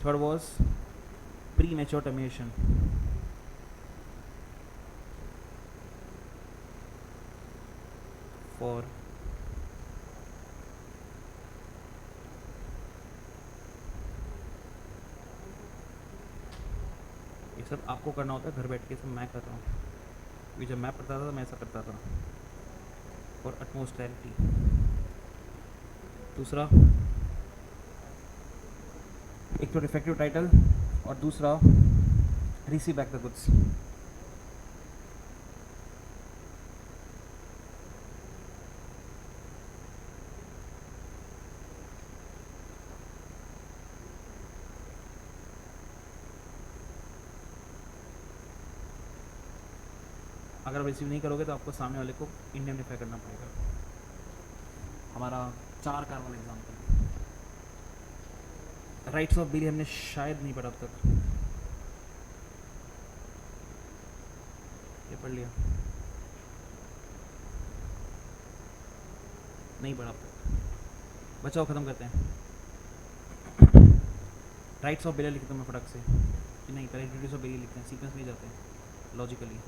A: Third was pre mature termination, for ये सब आपको करना होता है घर बैठ के, सब मैं कर रहा हूँ, क्योंकि जब मैं पढ़ता था मैं ऐसा करता था, और अटमोस्ट क्लैरिटी। दूसरा एक तो डिफेक्टिव टाइटल और दूसरा रिसीव बैक द गुड्स। अगर आप रिसीव नहीं करोगे तो आपको सामने वाले को इंडेमनिफाई करना पड़ेगा। हमारा 4 कार वाला एग्जाम्पल, राइट्स ऑफ बिल हमने शायद नहीं पढ़ा अब तक, ये पढ़ लिया नहीं पढ़ा अब तक, बचाओ ख़त्म करते हैं। राइट्स ऑफ बिल लिखते हैं मैं फटाक से कि नहीं, पहले ड्यूटीज ऑफ बिल लिखते हैं, सीक्वेंस में जाते हैं लॉजिकली।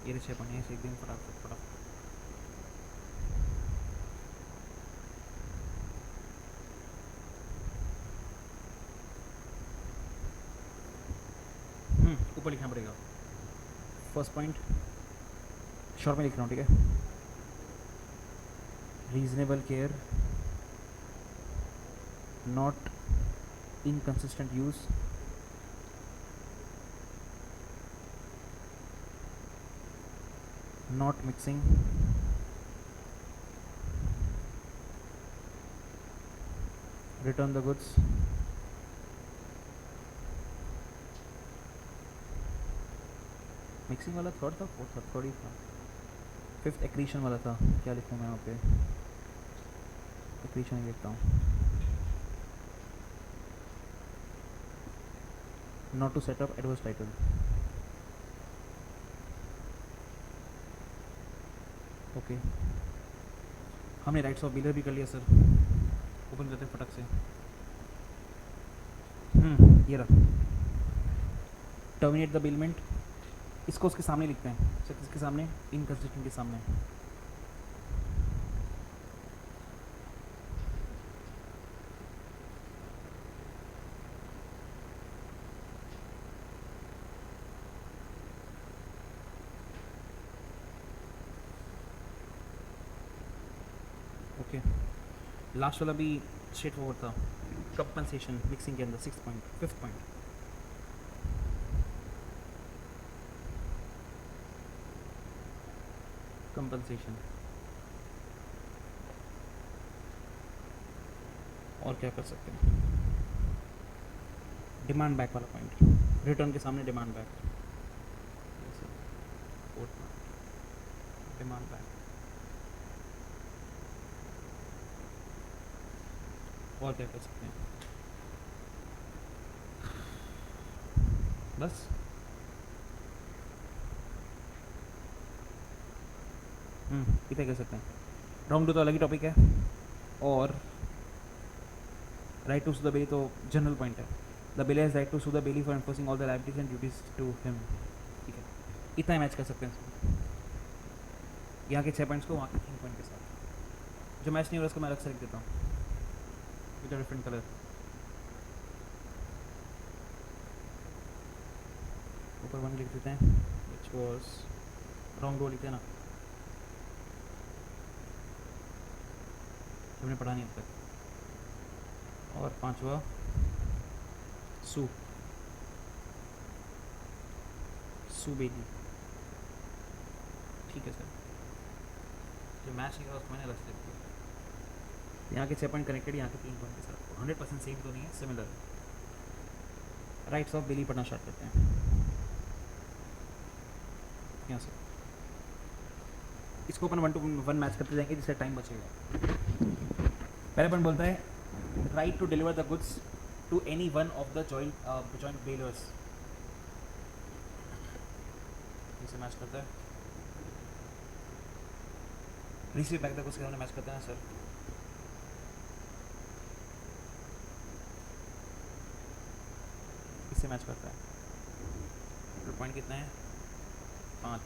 A: ये 6 पॉइंट है, एक दिन फटाफट। ऊपर लिखना पड़ेगा। फर्स्ट पॉइंट शॉर्ट में लिख रहा हूँ, ठीक है। Reasonable care, not inconsistent use, not mixing, return the goods, mixing वाला थर्ड था, फोर्थ था, थर्ड ही था। फिफ्थ एक्रीशन वाला था, क्या लिखूँ मैं यहाँ पे, एक्रीशन ही लिखता हूँ, not to set up adverse title. Okay, हमने राइट्स ऑफ बिलर भी कर लिया सर, ओपन करते हैं फटक से। ये रहा, टर्मिनेट द बिलमेंट, इसको उसके सामने लिखते हैं, सर किसके सामने, इनकंसिस्टेंट के सामने। ओके, लास्ट वाला भी स्ट्रेट फॉरवर्ड था, कंपनसेशन मिक्सिंग के अंदर, 6 पॉइंट, 5th पॉइंट। कंपनसेशन, और क्या कर सकते हैं, डिमांड बैक वाला पॉइंट, रिटर्न के सामने डिमांड बैक, डिमांड बैक, और क्या कर सकते हैं, बस। इतना कर सकते हैं। रॉन्ग टू तो अलग ही टॉपिक है, और right to sue the bailee तो जनरल पॉइंट है। The bailee has right to sue the bailee for enforcing all the liabilities and duties to him. ठीक है, इतना ही मैच कर सकते हैं यहाँ के 6 पॉइंट्स को वहाँ के 3 पॉइंट के साथ। जो मैच नहीं हो रहा उसको मैं अलग से लिख देता हूँ विद डिफरेंट कलर। ऊपर 1 लिख देते हैं विच वॉज रॉन्ग डो लिखते हैं ना, हमने पढ़ा नहीं अब तक। और 5वां सू सू बेली। ठीक है सर, जो मैच नहीं हो रहा उसको मैंने अलग से लिख दिया। यहाँ के 6 पॉइंट कनेक्टेड, यहाँ के 3 पॉइंट के साथ 100% सेम तो नहीं है, सिमिलर। राइट्स ऑफ बेली पढ़ना स्टार्ट करते हैं यहाँ से। इसको अपन 1 to 1 मैच करते जाएंगे जिससे टाइम बचेगा। पहले अपन बोलता है right to deliver the goods to any one of the joint bailors. इसे मैच करता है रिसीव बैक द गुड्स के सामने मैच करते हैं सर। इससे मैच करता है। टोटल पॉइंट कितना है 5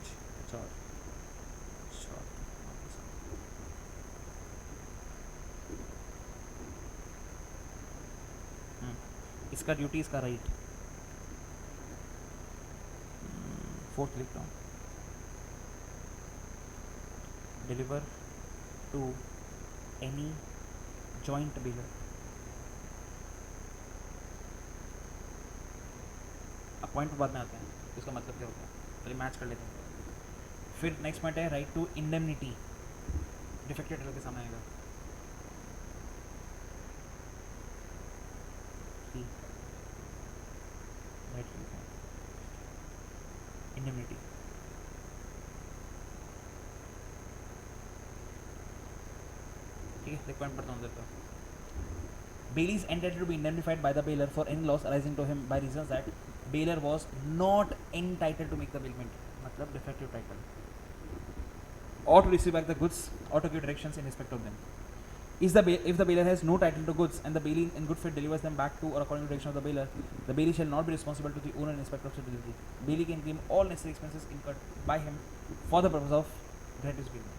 A: 4 4। इसका ड्यूटी इसका राइट 4th लिखता हूँ deliver to any joint bailor. अब पॉइंट पर बाद में आते हैं इसका मतलब क्या होता है, पहले मैच कर लेते हैं। फिर नेक्स्ट पॉइंट है राइट टू इंडेमनिटी। डिफेक्टेड के सामने आएगा इंडेमनिटी। ठीक है, पॉइंट पढ़ता हूँ इधर। Bailey is entitled to be indemnified by the bailor for any loss arising to him by reasons that bailor was not entitled to make the bailment, मतलब defective title, or to receive back the goods or to give directions in respect of them. If the bailor has no title to goods and the bailee in good faith delivers them back to or according to direction of the bailor, the bailee shall not be responsible to the owner in respect of such delivery. Bailee can claim all necessary expenses incurred by him for the purpose of gratuitous bailment.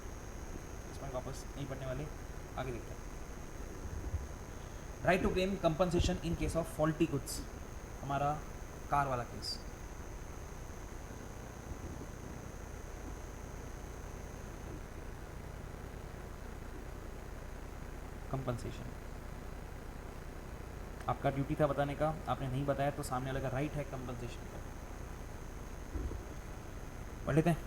A: इस पॉइंट वापस नहीं पढ़ने वाले, आगे देखते हैं। Right to claim compensation in case of faulty goods, हमारा कार वाला केस। कंपनसेशन आपका ड्यूटी था बताने का, आपने नहीं बताया तो सामने वाले का राइट है कंपनसेशन का। पढ़ लेते हैं।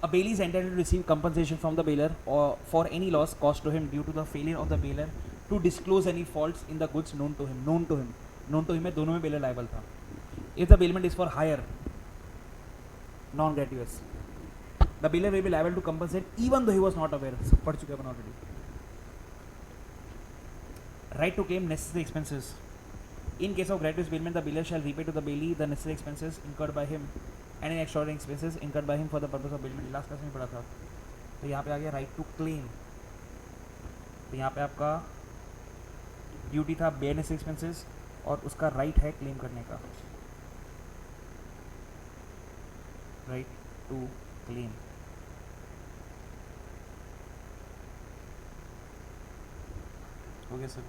A: A bailee is entitled to receive compensation from the bailor or for any loss caused to him due to the failure of the bailor to disclose any faults in the goods known to him. known to him में दोनों में bailor liable था। If the bailment is for hire, non-gratuitous, the bailor will be liable to compensate even though he was not aware. पढ़ चुके अपन already. Right to claim necessary expenses. In case of gratuitous bailment, the bailor shall repay to the bailee the necessary expenses incurred by him and any extraordinary expenses incurred by him for the purpose of bailment. Last class में पढ़ा था, तो यहाँ पे आ गया राइट टू क्लेम। तो यहाँ पे आपका ड्यूटी था बेयर नेसेसरी एक्सपेंसेस और उसका राइट है क्लेम करने का। राइट टू क्लेम हो गया sir.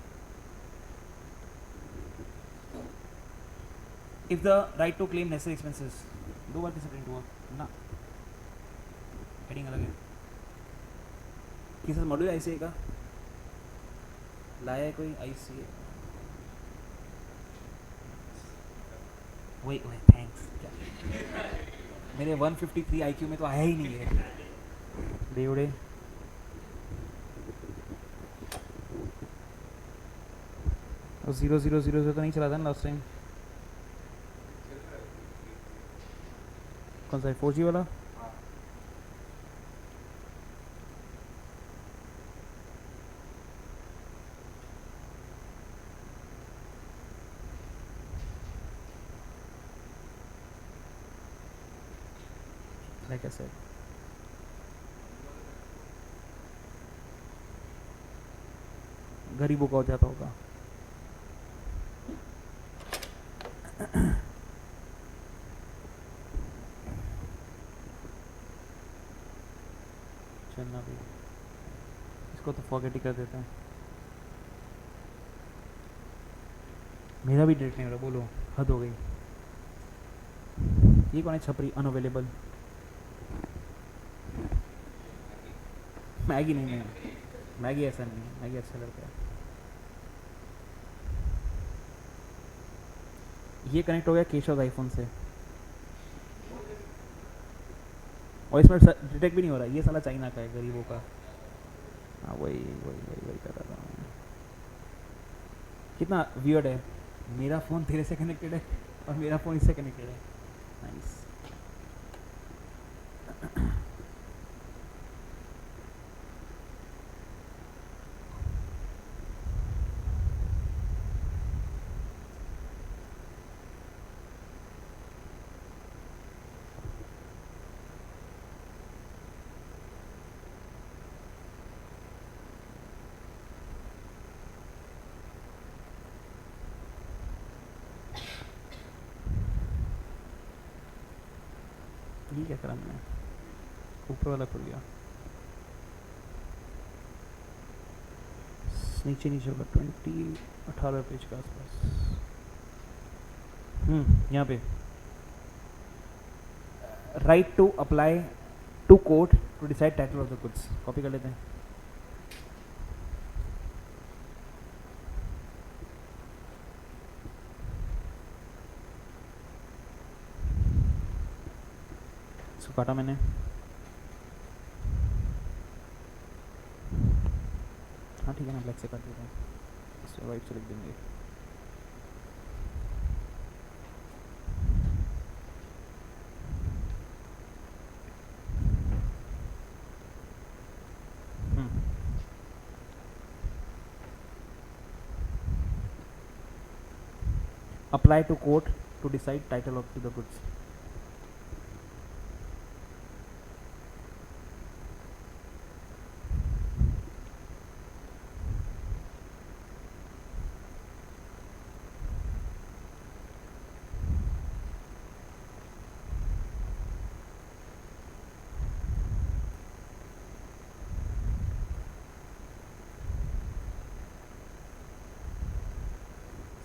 A: If the right to claim necessary expenses, दो बार कैसे प्रिंट हुआ ना, हेडिंग अलग है। किस मॉड्यूल आईसीए का लाया है कोई आईसीए? वही वही थैंक्स। मेरे 153 आईक्यू में तो आया ही नहीं है देवड़े। और 0 तो नहीं चला था ना लास्ट टाइम। कौन सा है 4G वाला? कैसे गरीबों का हो जाता होगा। चलना भी इसको तो फॉरगेट ही कर देते हैं। मेरा भी डेट नहीं हो रहा, बोलो हद हो गई। ये कौन है छपरी अनअवेलेबल? मैगी नहीं है, मैगी ऐसा नहीं है, मैगी अच्छा लड़का है। ये कनेक्ट हो गया केशव आईफोन से और इसमें डिटेक्ट भी नहीं हो रहा। ये साला चाइना का है, गरीबों का। हाँ वही वही वही वही कर रहा था मैं। कितना वियर्ड है, मेरा फ़ोन तेरे से कनेक्टेड है और मेरा फ़ोन इससे कनेक्टेड है। नाइस। ये क्या करा मैंने, ऊपर वाला खुल गया, नीचे नीचे होगा 18 पेज के आसपास। यहाँ पे right to apply to court to decide title of the goods, copy कर लेते हैं। इसको काटा मैंने, हाँ ठीक है ना, ब्लैक से काट देता हूँ, इससे वाइट से लिख देंगे। Apply to court to decide title of to the goods.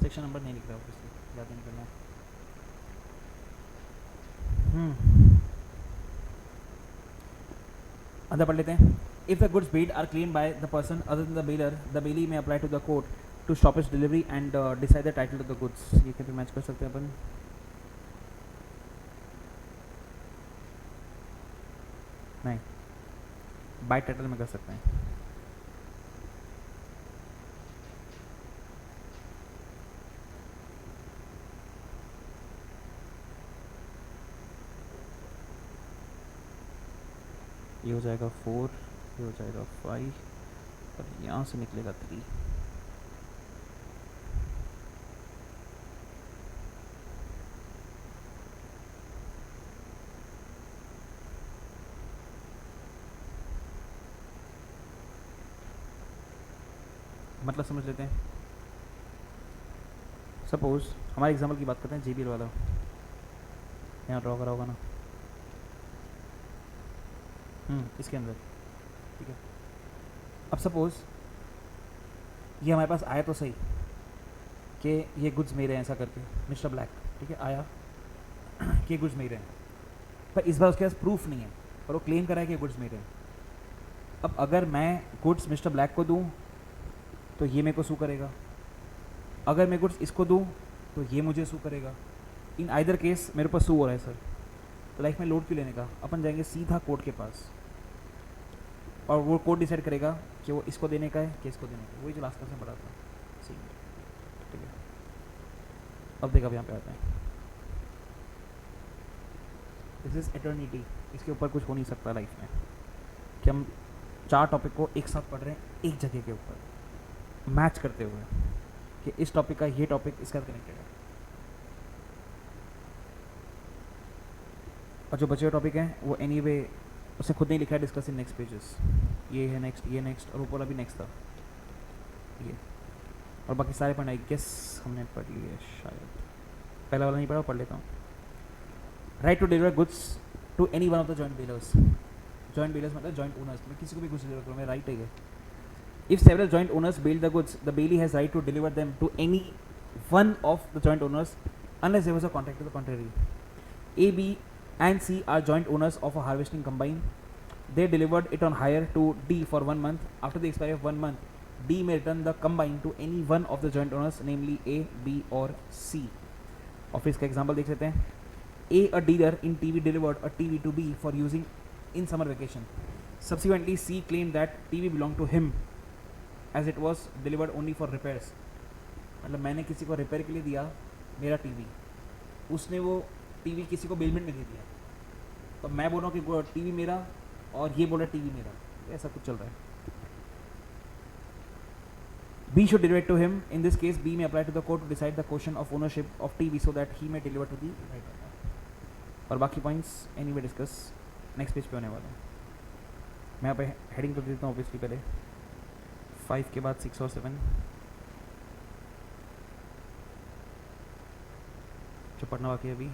A: Section number नहीं लिख रहा ऑब्वियसली, याद नहीं करना। अंदर पढ़ लेते हैं। If the goods paid are claimed by the person other than the bailer, the bailee may apply to the court to stop its delivery and decide the title of the goods. ये कैसे मैच कर सकते हैं अपन? नहीं, बाय टाइटल में कर सकते हैं। ये हो जाएगा 4, ये हो जाएगा 5 और यहाँ से निकलेगा 3। मतलब समझ लेते हैं। सपोज हमारे एग्जाम्पल की बात करते हैं, JBL वाला, यहाँ ड्रॉ करा होगा ना, इसके अंदर, ठीक है। अब सपोज ये हमारे पास आया तो सही कि ये गुड्स मेरे हैं ऐसा करके, मिस्टर ब्लैक, ठीक है, आया कि ये गुड्स मेरे हैं, पर इस बार उसके पास प्रूफ नहीं है, पर वो क्लेम करा है कि ये गुड्स मेरे हैं। अब अगर मैं गुड्स मिस्टर ब्लैक को दूँ तो ये मेरे को सू करेगा, अगर मैं गुड्स इसको दूँ तो ये मुझे सू करेगा। इन आइदर केस मेरे पास सू हो रहा है सर, तो लाइफ में लोड क्यों लेने का, अपन जाएंगे सीधा कोर्ट के पास और वो कोर्ट डिसाइड करेगा कि वो इसको देने का है कि इसको देने का है। वही जो लास्ट क्लास में पढ़ा था, सही, ठीक है। अब देखा, अब यहाँ पे आते हैं, दिस इज एटर्निटी। इसके ऊपर कुछ हो नहीं सकता लाइफ में कि हम 4 टॉपिक को एक साथ पढ़ रहे हैं एक जगह के ऊपर मैच करते हुए कि इस टॉपिक का ये टॉपिक इसका कनेक्टेड है। और जो बचे हुए टॉपिक हैं वो एनीवे उसने खुद नहीं लिखा है, डिस्कस इन नेक्स्ट पेजेस। ये है नेक्स्ट, ये नेक्स्ट, और ऊपर वाला भी नेक्स्ट था ये, और बाकी सारे पढ़ना, आई गेस हमने पढ़ लिए शायद। पहला वाला नहीं पढ़ा, पढ़ लेता हूँ। Right to deliver goods to any one of the joint dealers. Joint dealers मतलब जॉइंट ओनर्स, मैं किसी को भी कुछ डिलीवर करूँ, मेरा राइट है ये। If several joint owners bail the goods, the bailee has right to deliver them to any one of the joint owners unless there was a contract to the contrary. A, B and C are joint owners of a harvesting combine. They delivered it on hire to D for 1 month. After the expiry of 1 month, D may return the combine to any one of the joint owners, namely A, B or C. और फिर इसका एग्जाम्पल देख लेते हैं. A dealer in TV delivered a TV to B for using in summer vacation. Subsequently, C claimed that TV belonged to him as it was delivered only for repairs. मतलब मैंने किसी को रिपेयर के लिए दिया मेरा टीवी, उसने वो टीवी किसी को बेलमेंट में दे दिया, तो मैं बोल रहा हूँ कि टीवी मेरा और ये बोल रहा टीवी मेरा. ऐसा कुछ चल रहा है. B should deliver it to him. In this case, B may apply to the court to decide the question of ownership of TV so that he may deliver to the right owner. और बाकी points anyway discuss next page पे होने वाला है. मैं यहाँ पे हेडिंग तो देता हूँ ऑब्वियसली. पहले 5 के बाद 6 और 7 जो पढ़ना बाकी है अभी.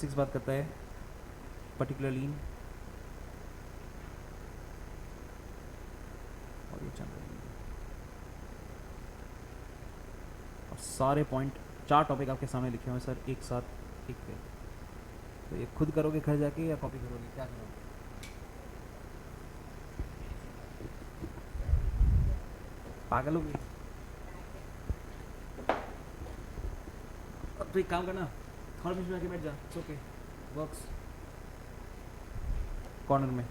A: 6 बात करता है पर्टिकुलर लीन और ये चैनल और सारे पॉइंट 4 टॉपिक आपके सामने लिखे हुए सर एक साथ एक पे. तो ये खुद करोगे घर जाके या कॉपी करोगे, क्या करोगे? पागल हो गई. तो एक काम करना, थोड़ा बीच में आके बैठ जा. It's okay, works. कॉर्नर में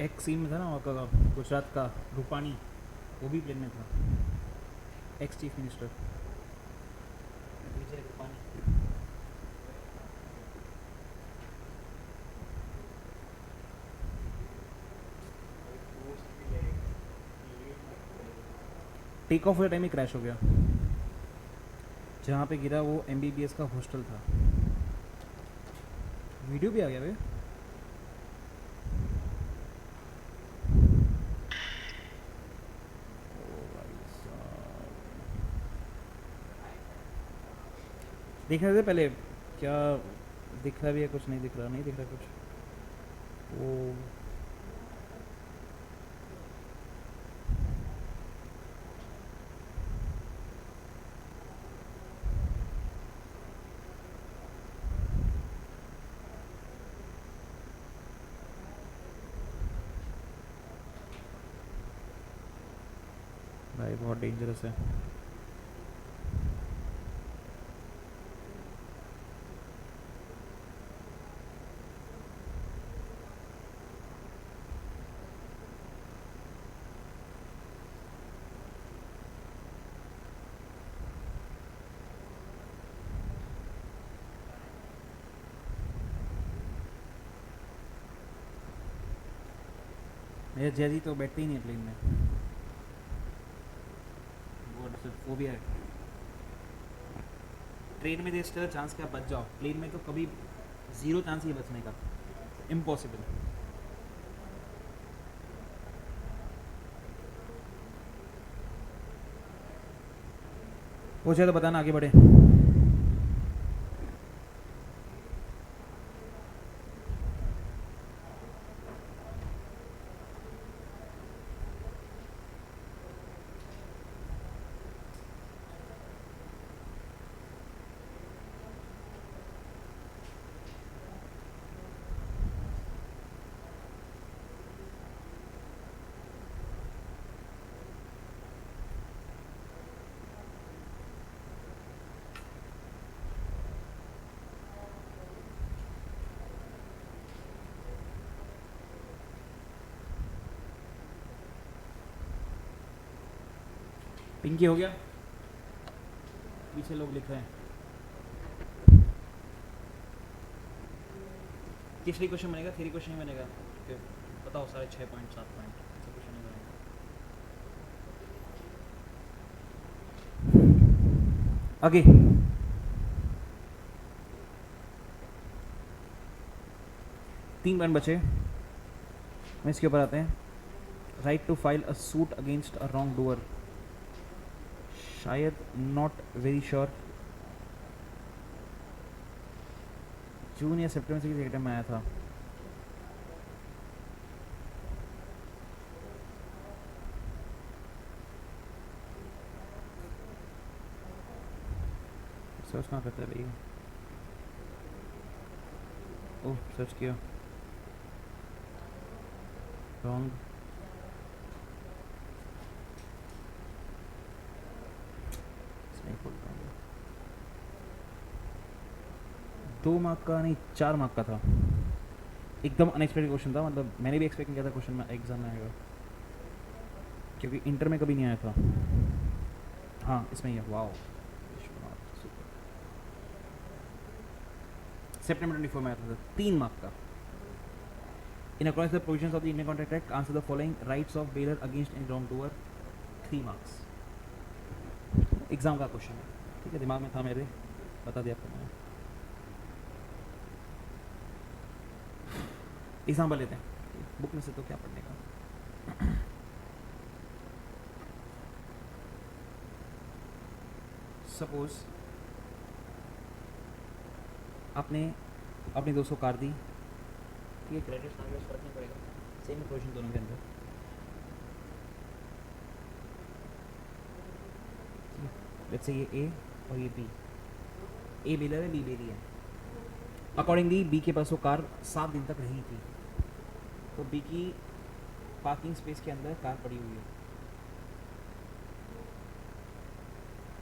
A: एक सीन में था ना वहाँ का गुजरात का रूपानी, वो भी प्लेन में था. Ex chief minister Vijay Rupani. Take off हुए टाइम में क्रैश हो गया. जहाँ पे गिरा वो MBBS का हॉस्टल था. वीडियो भी आ गया भाई. देख रहे थे पहले क्या दिख रहा भी है, कुछ नहीं दिख रहा, नहीं दिख रहा कुछ. वो भाई बहुत डेंजरस है. मेरे जैजी तो बैठते ही नहीं है प्लेन में. वो भी है. ट्रेन में देश का चांस क्या बच जाओ, प्लेन में तो कभी 0 चांस ही बचने का. इम्पॉसिबल. हो जाए तो बताना, आगे बढ़े. पिंकी हो गया, पीछे लोग लिख रहे हैं। तीसरी क्वेश्चन बनेगा, थ्री क्वेश्चन ही बनेगा, बताओ सारे 6 पॉइंट 7 पॉइंट ऐसा क्वेश्चन नहीं बनेगा। आगे 3 पॉइंट बचे, हम इसके ऊपर आते हैं। Right to file a suit against a wrongdoer, शायद नॉट वेरी श्योर, जून या सितंबर से किसी एग्जाम में आया था। सर्च कहाँ करते हैं भैया? ओह सर्च किया, रॉन्ग, इसमें खोल रहा हूँ। 2 मार्क का नहीं 4 मार्क का था, एकदम अनएक्सपेक्टेड क्वेश्चन था, मतलब मैंने भी एक्सपेक्ट नहीं किया था क्वेश्चन में एग्जाम में आएगा, क्योंकि इंटर में कभी नहीं आया था। हाँ इसमें ही है, वाओ सितंबर 24 में आया था, 3 मार्क का। In according to the provisions of the Indian contract act answer the following rights of bailor against any wrongdoer, 3 marks. Exam का क्वेश्चन है, ठीक है, दिमाग में था मेरे, बता दिया आपको मैंने। एग्जाम्पल लेते हैं, बुक में से तो क्या पढ़ने का। सपोज आपने अपने दोस्त को कार दी, ठीक है, क्रेडिट फर्क नहीं पड़ेगा, सेम क्वेश्चन दोनों के अंदर। लेट्स से ये ए और ये बी, ए बेलर है, बी बेली है। अकॉर्डिंगली बी के पास वो कार 7 दिन तक रही थी, तो बी की पार्किंग स्पेस के अंदर कार पड़ी हुई है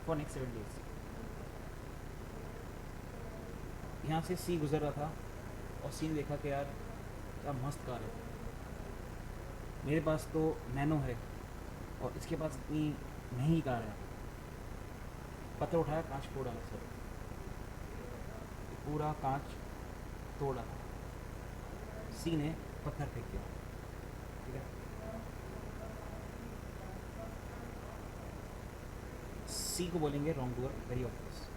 A: फॉर नेक्स्ट 7 डेज। यहाँ से सी गुजर रहा था और सी ने देखा कि यार क्या मस्त कार है, मेरे पास तो नैनो है और इसके पास इतनी महंगी कार है। पत्थर उठाया, कांच फोड़ा सर, पूरा कांच तोड़ा, सी ने पत्थर फेंक दिया, ठीक है। सी को बोलेंगे रॉन्ग डूअर, वेरी ऑब्वियस।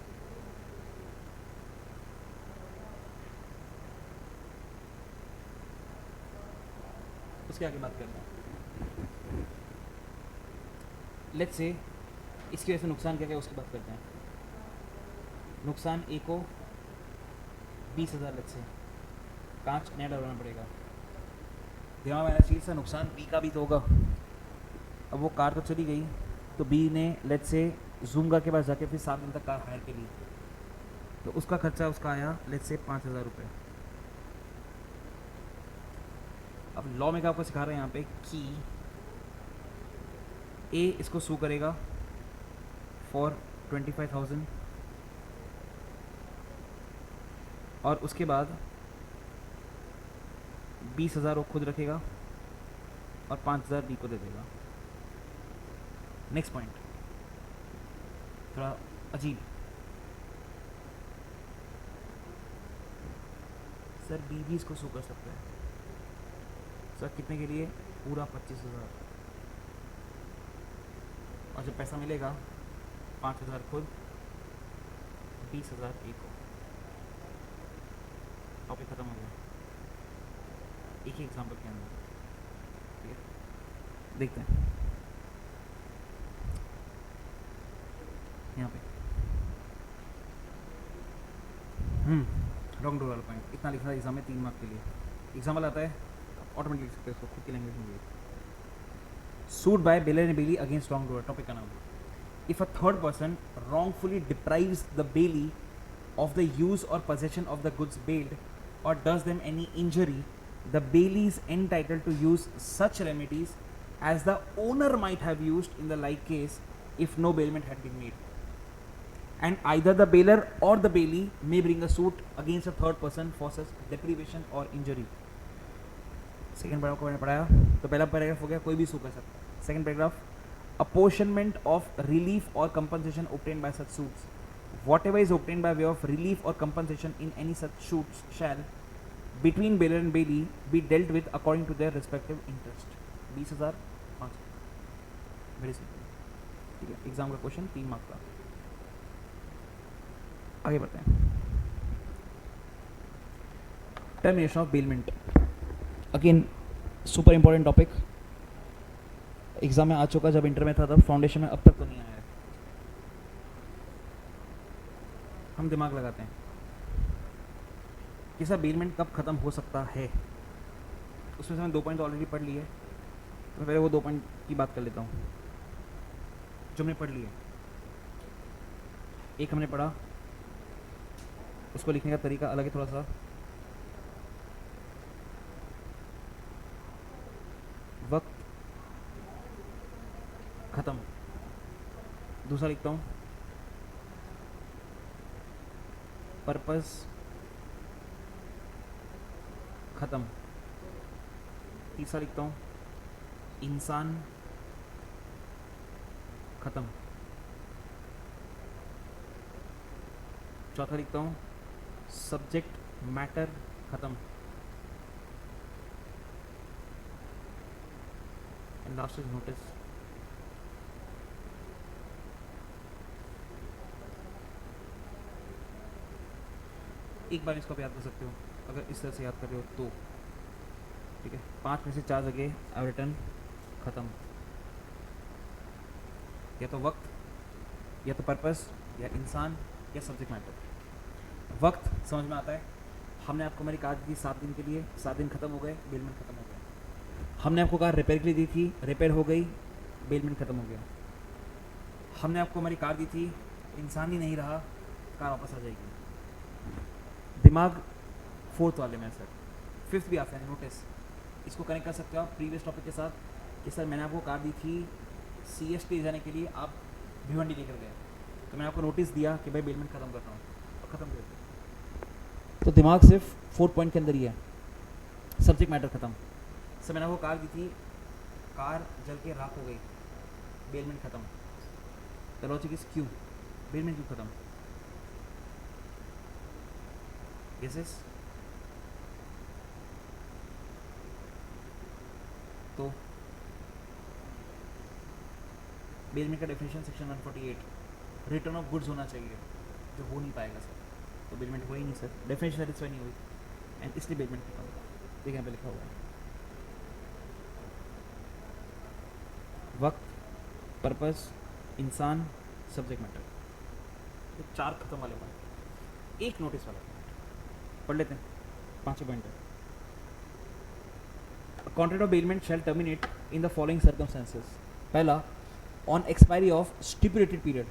A: उसके आगे बात करते हैं। लेट्स से इसकी वजह से नुकसान क्या क्या उसकी बात करते हैं। नुकसान ए को 20,000, लेट्स से कांच नया डलवाना पड़ेगा। दिमाग में आना चाहिए सर नुकसान बी का भी तो होगा। अब वो कार तो चली गई, तो बी ने लेट्स से जूमगा के पास जाके फिर 7 दिन तक कार हायर के ली, तो उसका खर्चा उसका आया लेट्स से 5,000 रुपये। अब लॉ में क्या आपको सिखा रहे हैं यहाँ पे कि ए इसको सू करेगा फॉर 25,000 और उसके बाद 20,000 वो खुद रखेगा और 5,000 बी को दे देगा। नेक्स्ट पॉइंट थोड़ा अजीब, सर बी भी इसको सू कर सकता है। सर कितने के लिए? पूरा 25,000, और जब पैसा मिलेगा 5,000 खुद, 20,000 ए को। टॉपिक खत्म हो गया एक ही एग्जाम्पल के अंदर, ठीक है। देखते हैं यहाँ पे रॉन्ग डूअर वाला पॉइंट, इतना लिखना है एग्जाम में 3 मार्क के लिए। एग्जाम्पल आता है, ऑटोमेटिक लिख सकते हैं इसको, खुद की लैंग्वेज में। Suit by bailor and bailee against wrongdoer, topic का नाम। If a third person wrongfully deprives the bailee of the use or possession of the goods bailed or does them any injury, the bailee is entitled to use such remedies as the owner might have used in the like case if no bailment had been made. And either the bailor or the bailee may bring a suit against a third person for such deprivation or injury. Second paragraph को मैंने पढ़ाया, तो पहला पैराग्राफ हो गया कोई भी सू कर सकता है। Second paragraph, apportionment of relief or compensation obtained by such suits. Whatever is obtained by way of relief or compensation in any such suits shall, between bailiff and bailey, be dealt with according to their respective interest. 20,000 5 very simple. ठीक है, एग्जाम का क्वेश्चन 3 मार्क का. आगे बढ़ते हैं. Termination of bailment, again super important topic. Exam में आ चुका, जब इंटर में था तब, फाउंडेशन में अब तक तो नहीं आया है. हम दिमाग लगाते हैं कि सर बेलमेंट कब ख़त्म हो सकता है. उसमें से मैंने 2 पॉइंट ऑलरेडी पढ़ लिए, तो पहले वो 2 पॉइंट की बात कर लेता हूँ जो हमने पढ़ लिए. एक हमने पढ़ा, उसको लिखने का तरीका अलग है थोड़ा सा. वक्त खत्म. दूसरा लिखता हूँ पर्पस खत्म. तीसरा लिखता हूँ इंसान खत्म. चौथा लिखता हूँ सब्जेक्ट मैटर खत्म. And last is notice. एक बार इसको आप याद कर सकते हो अगर इस तरह से याद कर रहे हो तो. ठीक है, 5 में से 4 जगह आई रिटर्न खत्म. या तो वक्त, या तो पर्पस, या इंसान, या सब्जेक्ट मैटर. वक्त समझ में आता है. हमने आपको मेरी कार दी 7 दिन के लिए, 7 दिन खत्म हो गए, बेलमेंट खत्म हो गया. हमने आपको कार रिपेयर के लिए दी थी, रिपेयर हो गई, बेलमेंट खत्म हो गया. हमने आपको मेरी कार दी थी, इंसान ही नहीं रहा, कार वापस आ जाएगी. दिमाग 4th वाले में सर. 5th भी आता है नोटिस. इसको कनेक्ट कर सकते हो आप प्रीवियस टॉपिक के साथ कि सर मैंने आपको कार दी थी CST जाने के लिए, आप भिवंडी लेकर गए, तो मैंने आपको नोटिस दिया कि भाई बेलमेंट खत्म कर रहा हूँ, और ख़त्म कर दिया. तो दिमाग सिर्फ 4 पॉइंट के अंदर ही है. सब्जेक्ट मैटर खत्म. सर मैंने आपको कार दी थी, कार जल के राख हो गई, बेलमेंट खत्म. द लॉजिक इज क्यों, बेलमेंट क्यों खत्म. गेसेस. तो बेलमेंट का definition section 148, return of goods होना चाहिए, जो हो नहीं पाएगा सर. तो बेलमेंट हुआ ही नहीं सर, डेफिनेशन सेटिस्फाई नहीं हुई, एंड इसलिए बेलमेंट खत्म होगा. ठीक है, यहाँ पे लिखा हुआ है वक्त, पर्पस, इंसान, सब्जेक्ट मैटर. तो 4 खत्म वाले पॉइंट. एक नोटिस वाला पढ़ लेते हैं. 5 पॉइंट है. Contract of bailment shall terminate in the following circumstances. पहला, on expiry of stipulated period.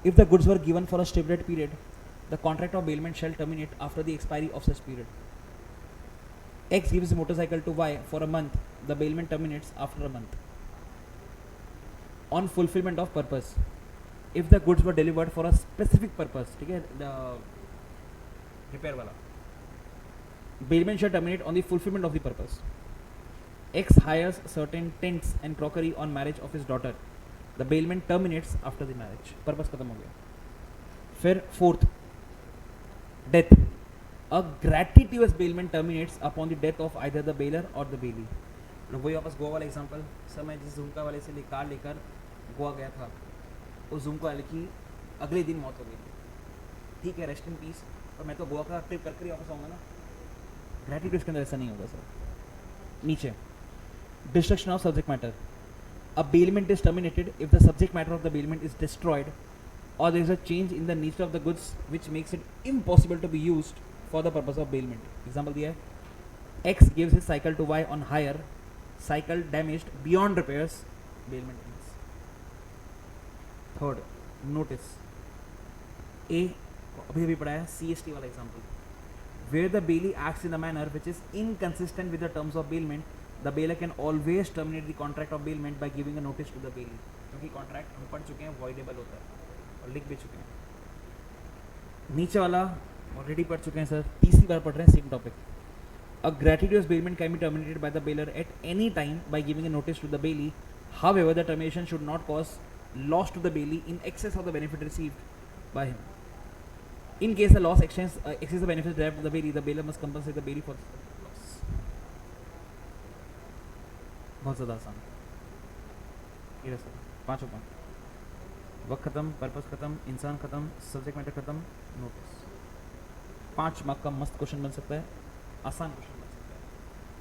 A: If the goods were given for a stipulated period, the contract of bailment shall terminate after the expiry of such period. X gives a motorcycle to Y for a month, the bailment terminates after a month. On fulfillment of purpose, if the goods were delivered for a specific purpose, ठीक है, रिपेयर वाला, bailment shall terminate on the fulfillment of the purpose. X hires certain tents and crockery on marriage of his daughter, the bailment terminates after the marriage. purpose खत्म हो गया. फिर 4th, death. A gratuitous bailment terminates upon the death of either the bailor or the bailee. वही वापस गोवा वाला एग्जांपल. सर मैं जिस झुमका वाले से कार लेकर गोवा गया था, उस झुमका वाले की अगले दिन मौत हो गई. ठीक है, रेस्ट इन पीस, पर मैं तो गोवा का ट्रिप करके ही वापस आऊँगा ना. ग्रेटिट्यूड के अंदर ऐसा नहीं होगा सर. नीचे, destruction of subject matter. A bailment is terminated if the subject matter of the bailment is destroyed, or there is a change in the nature of the goods which makes it impossible to be used for the purpose of bailment. Example दिया है, X gives his cycle to Y on hire, cycle damaged beyond repairs, bailment ends. Third, notice. A अभी अभी पढ़ा है CST वाला example, where the bailee acts in a manner which is inconsistent with the terms of bailment, the bailiff can always terminate the contract of bailment by giving a notice to the bailee. क्योंकि contract हम पढ़ चुके हैं, voidable होता है और लिख भी चुके हैं. नीचे वाला ऑलरेडी पढ़ चुके हैं सर, तीसरी बार पढ़ रहे हैं same topic. A gratuitous bailment can be terminated by the bailor at any time by giving a notice to the bailee However, the termination should not cause loss to the bailee in excess of the benefit received by him. In case the loss exceeds the benefits derived from the bailee, the bailiff must compensate the bailee for the loss. बहुत ज़्यादा आसान. ये रहा पाँचों पॉइंट. वक्त खत्म, पर्पस खत्म, इंसान खत्म, सब्जेक्ट मैटर खत्म, नोटिस. 5 मार्क का मस्त क्वेश्चन बन सकता है, आसान क्वेश्चन बन सकता है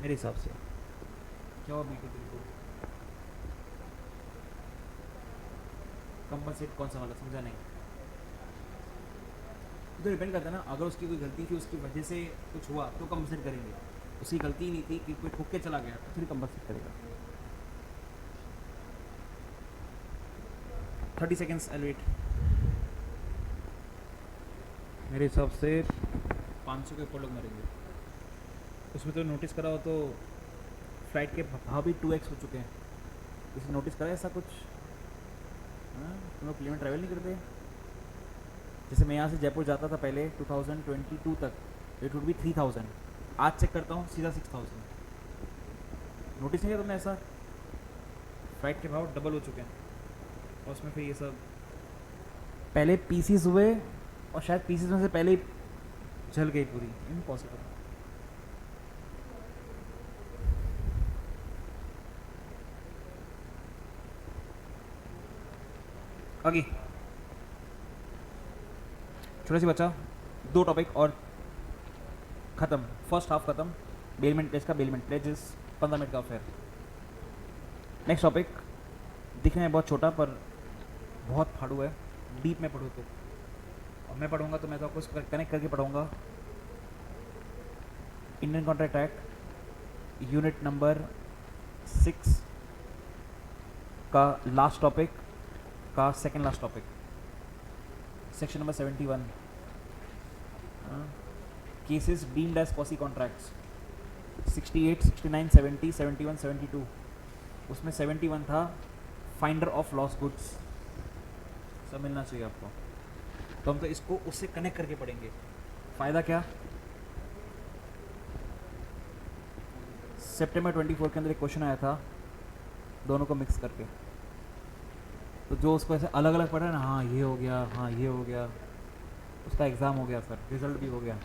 A: मेरे हिसाब से. क्या हुआ बिल्कुल बिल्कुल कंपनसेट कौन सा वाला समझा नहीं. तो डिपेंड करता है ना, अगर उसकी कोई गलती थी, उसकी वजह से कुछ हुआ तो कंपनसेट करेंगे. उसकी गलती ही नहीं थी कि कोई ठुक के चला गया तो फिर कंपनसेट करेगा. 30 सेकेंड्स आई वेट. मेरे हिसाब से 500 के ऊपर लोग मरेंगे. उसमें तो नोटिस करा हो तो फ्लाइट के भाव भी 2x हो चुके हैं. किसी नोटिस करा ऐसा कुछ? हाँ, तुम लोग प्लेन में ट्रैवल नहीं करते? जैसे मैं यहाँ से जयपुर जाता था पहले 2022 तक, इट वुड बी 3000. आज चेक करता हूँ सीधा 6000. नोटिस नहीं किया तुमने ऐसा? फ्लाइट के भाव डबल हो चुके हैं और उसमें फिर ये सब पहले पीसीस हुए और शायद पीसीस में से पहले ही जल गई पूरी. इम्पॉसिबल. आगे छोटा सी बच्चा, 2 टॉपिक और ख़त्म. फर्स्ट हाफ ख़त्म. बेलमेंट प्लेज का बेलमेंट प्लेजेस 15 मिनट का अफेयर. नेक्स्ट टॉपिक दिखने में बहुत छोटा पर बहुत फाड़ू है. डीप में पढ़ो तो, और मैं पढ़ूंगा तो मैं तो आपको कनेक्ट करके पढ़ाऊंगा. Indian contract act unit number 6 का लास्ट टॉपिक का second last topic, section number 71, cases deemed as quasi contracts. 68, 69, 70, 71, 72. उसमें 71 था फाइंडर ऑफ लॉस गुड्स. सब मिलना चाहिए आपको. तो हम तो इसको उससे कनेक्ट करके पढ़ेंगे. फ़ायदा क्या? सितंबर 24 के अंदर एक क्वेश्चन आया था दोनों को मिक्स करके. तो जो उसको ऐसे अलग अलग पढ़ा ना, हाँ ये हो गया, हाँ ये हो गया, उसका एग्ज़ाम हो गया सर, रिजल्ट भी हो गया.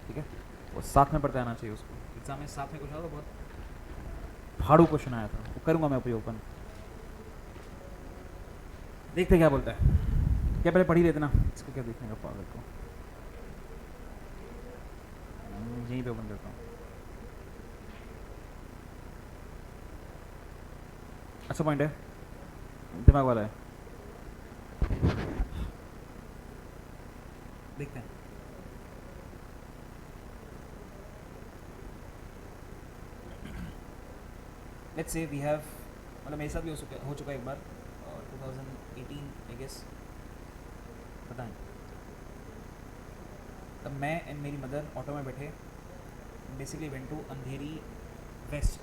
A: ठीक है, वो साथ में पढ़ते आना चाहिए उसको. एग्ज़ाम में साथ में कुछ आया तो बहुत फाड़ू क्वेश्चन आया था, वो करूँगा मैं उपयोग ओपन. देखते क्या बोलता है. क्या पहले पढ़ ही लेते ना, इसको क्या देखने का पागल को. यहीं पे ओपन करता हूँ. अच्छा पॉइंट है, दिमाग वाला है. देखते हैं. लेट्स से वी हैव, मतलब मेरे साथ भी हो चुका है एक बार 2018 आई गेस, पता नहीं. तब मैं एंड मेरी मदर ऑटो में बैठे, basically went to Andheri west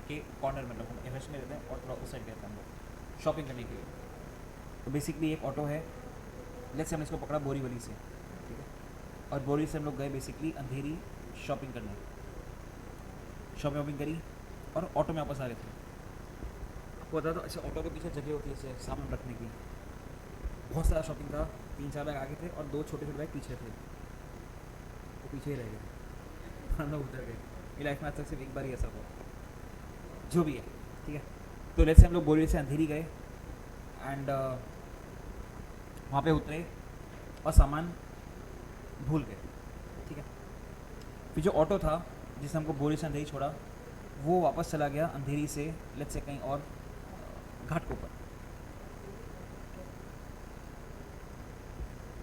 A: के कॉर्नर, मतलब हम वेस्ट में रहते हैं और थोड़ा उस साइड गए थे हम लोग शॉपिंग करने के लिए. तो बेसिकली एक ऑटो है, लेट्स से हमने इसको पकड़ा बोरीवली से. ठीक है, और बोरी से हम लोग गए बेसिकली अंधेरी शॉपिंग करने. शॉपिंग करी और ऑटो में वापस आ रहे थे. आपको बता दो, ऐसे ऑटो के पीछे जगह होती है ऐसे सामान रखने की. बहुत सारा शॉपिंग था, 3-4 बैग आगे थे और 2 छोटे छोटे बैग पीछे थे. वो पीछे ही रह गए, हम लोग उधर गए. मेरी लाइफ में आज तक सिर्फ एक बार ही ऐसा हुआ, जो भी है. ठीक है, तो लेट्स से हम लोग बोरी से अंधेरी गए एंड वहाँ पे उतरे और सामान भूल गए. ठीक है, फिर जो ऑटो था जिसने हमको बोरी से अंधेरी छोड़ा, वो वापस चला गया अंधेरी से लेट्स से कहीं और घाट के ऊपर.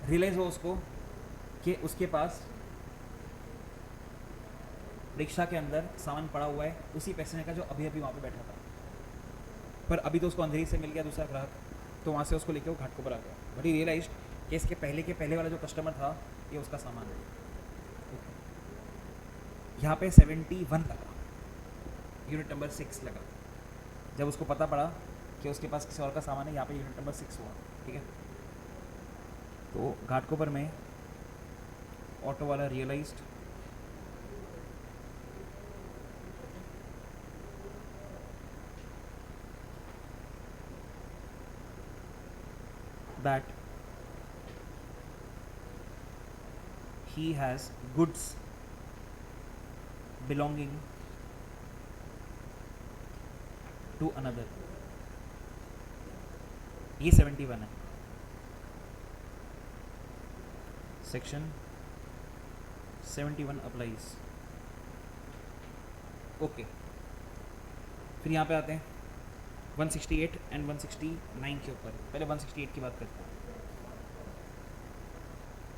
A: रियलाइज़ हुआ उसको कि उसके पास रिक्शा के अंदर सामान पड़ा हुआ है उसी पैसेंजर का जो अभी अभी वहाँ पे बैठा था. पर अभी तो उसको अंधेरी से मिल गया दूसरा ग्राहक, तो वहाँ से उसको लेके वो घाट के ऊपर आ गया. बट ही रियलाइज कि इसके पहले वाला जो कस्टमर था ये उसका सामान है. यहाँ पे 71 लगा, यूनिट नंबर 6 लगा. जब उसको पता पड़ा कि उसके पास किसी और का सामान है, यहाँ पे यूनिट नंबर 6 हुआ. ठीक है, तो घाटकोपर में ऑटो वाला realised that he has goods belonging to another. ये 71 है. Section 71 applies. ओके, फिर यहाँ पे आते हैं 168 एंड 169 के ऊपर. पहले 168 की बात करते हैं.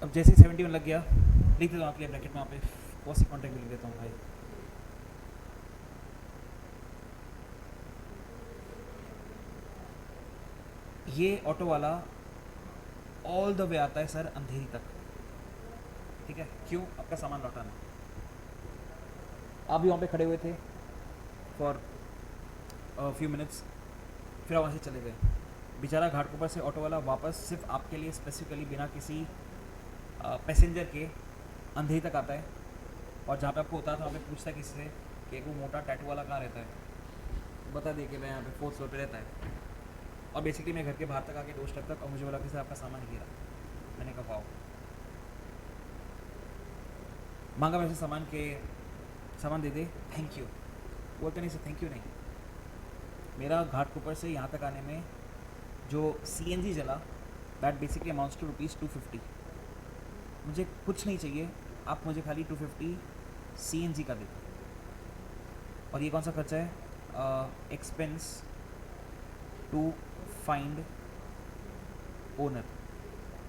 A: अब जैसे 71 लग गया, लिख देता हूँ आपके लिए ब्रैकेट में. यहाँ पे पॉसी कॉन्ट्रैक्ट भी लिख देता हूँ भाई. ये ऑटो वाला ऑल द वे आता है सर अंधेरी तक. ठीक है, क्यों? आपका सामान लौटाना. आप भी वहाँ पे खड़े हुए थे फॉर फ्यू मिनट्स, फिर आप वहाँ से चले गए. बेचारा घाटकोपर से ऑटो वाला वापस सिर्फ आपके लिए स्पेसिफिकली बिना किसी पैसेंजर के अंधेरी तक आता है. और जहाँ पे आपको उतारा था वहाँ पे पूछता है किसी से कि वो मोटा टैटू वाला कहाँ रहता है. बता दिए कि मैं यहाँ पे 4th फ्लोर पे रहता है. और बेसिकली मैं घर के बाहर तक आके डोर स्टेप तक, और मुझे बोला कि सर आपका सामान गिरा. मैंने कहा वाओ. मांगा वैसे सामान दे दे, थैंक यू. बोलते नहीं सर थैंक यू नहीं. मेरा घाटकोपर से यहाँ तक आने में जो CNG जला, दैट बेसिकली अमाउंट्स टू ₹250. मुझे कुछ नहीं चाहिए, आप मुझे खाली 250 CNG का दे दो. और ये कौन सा खर्चा है? Expense to find owner.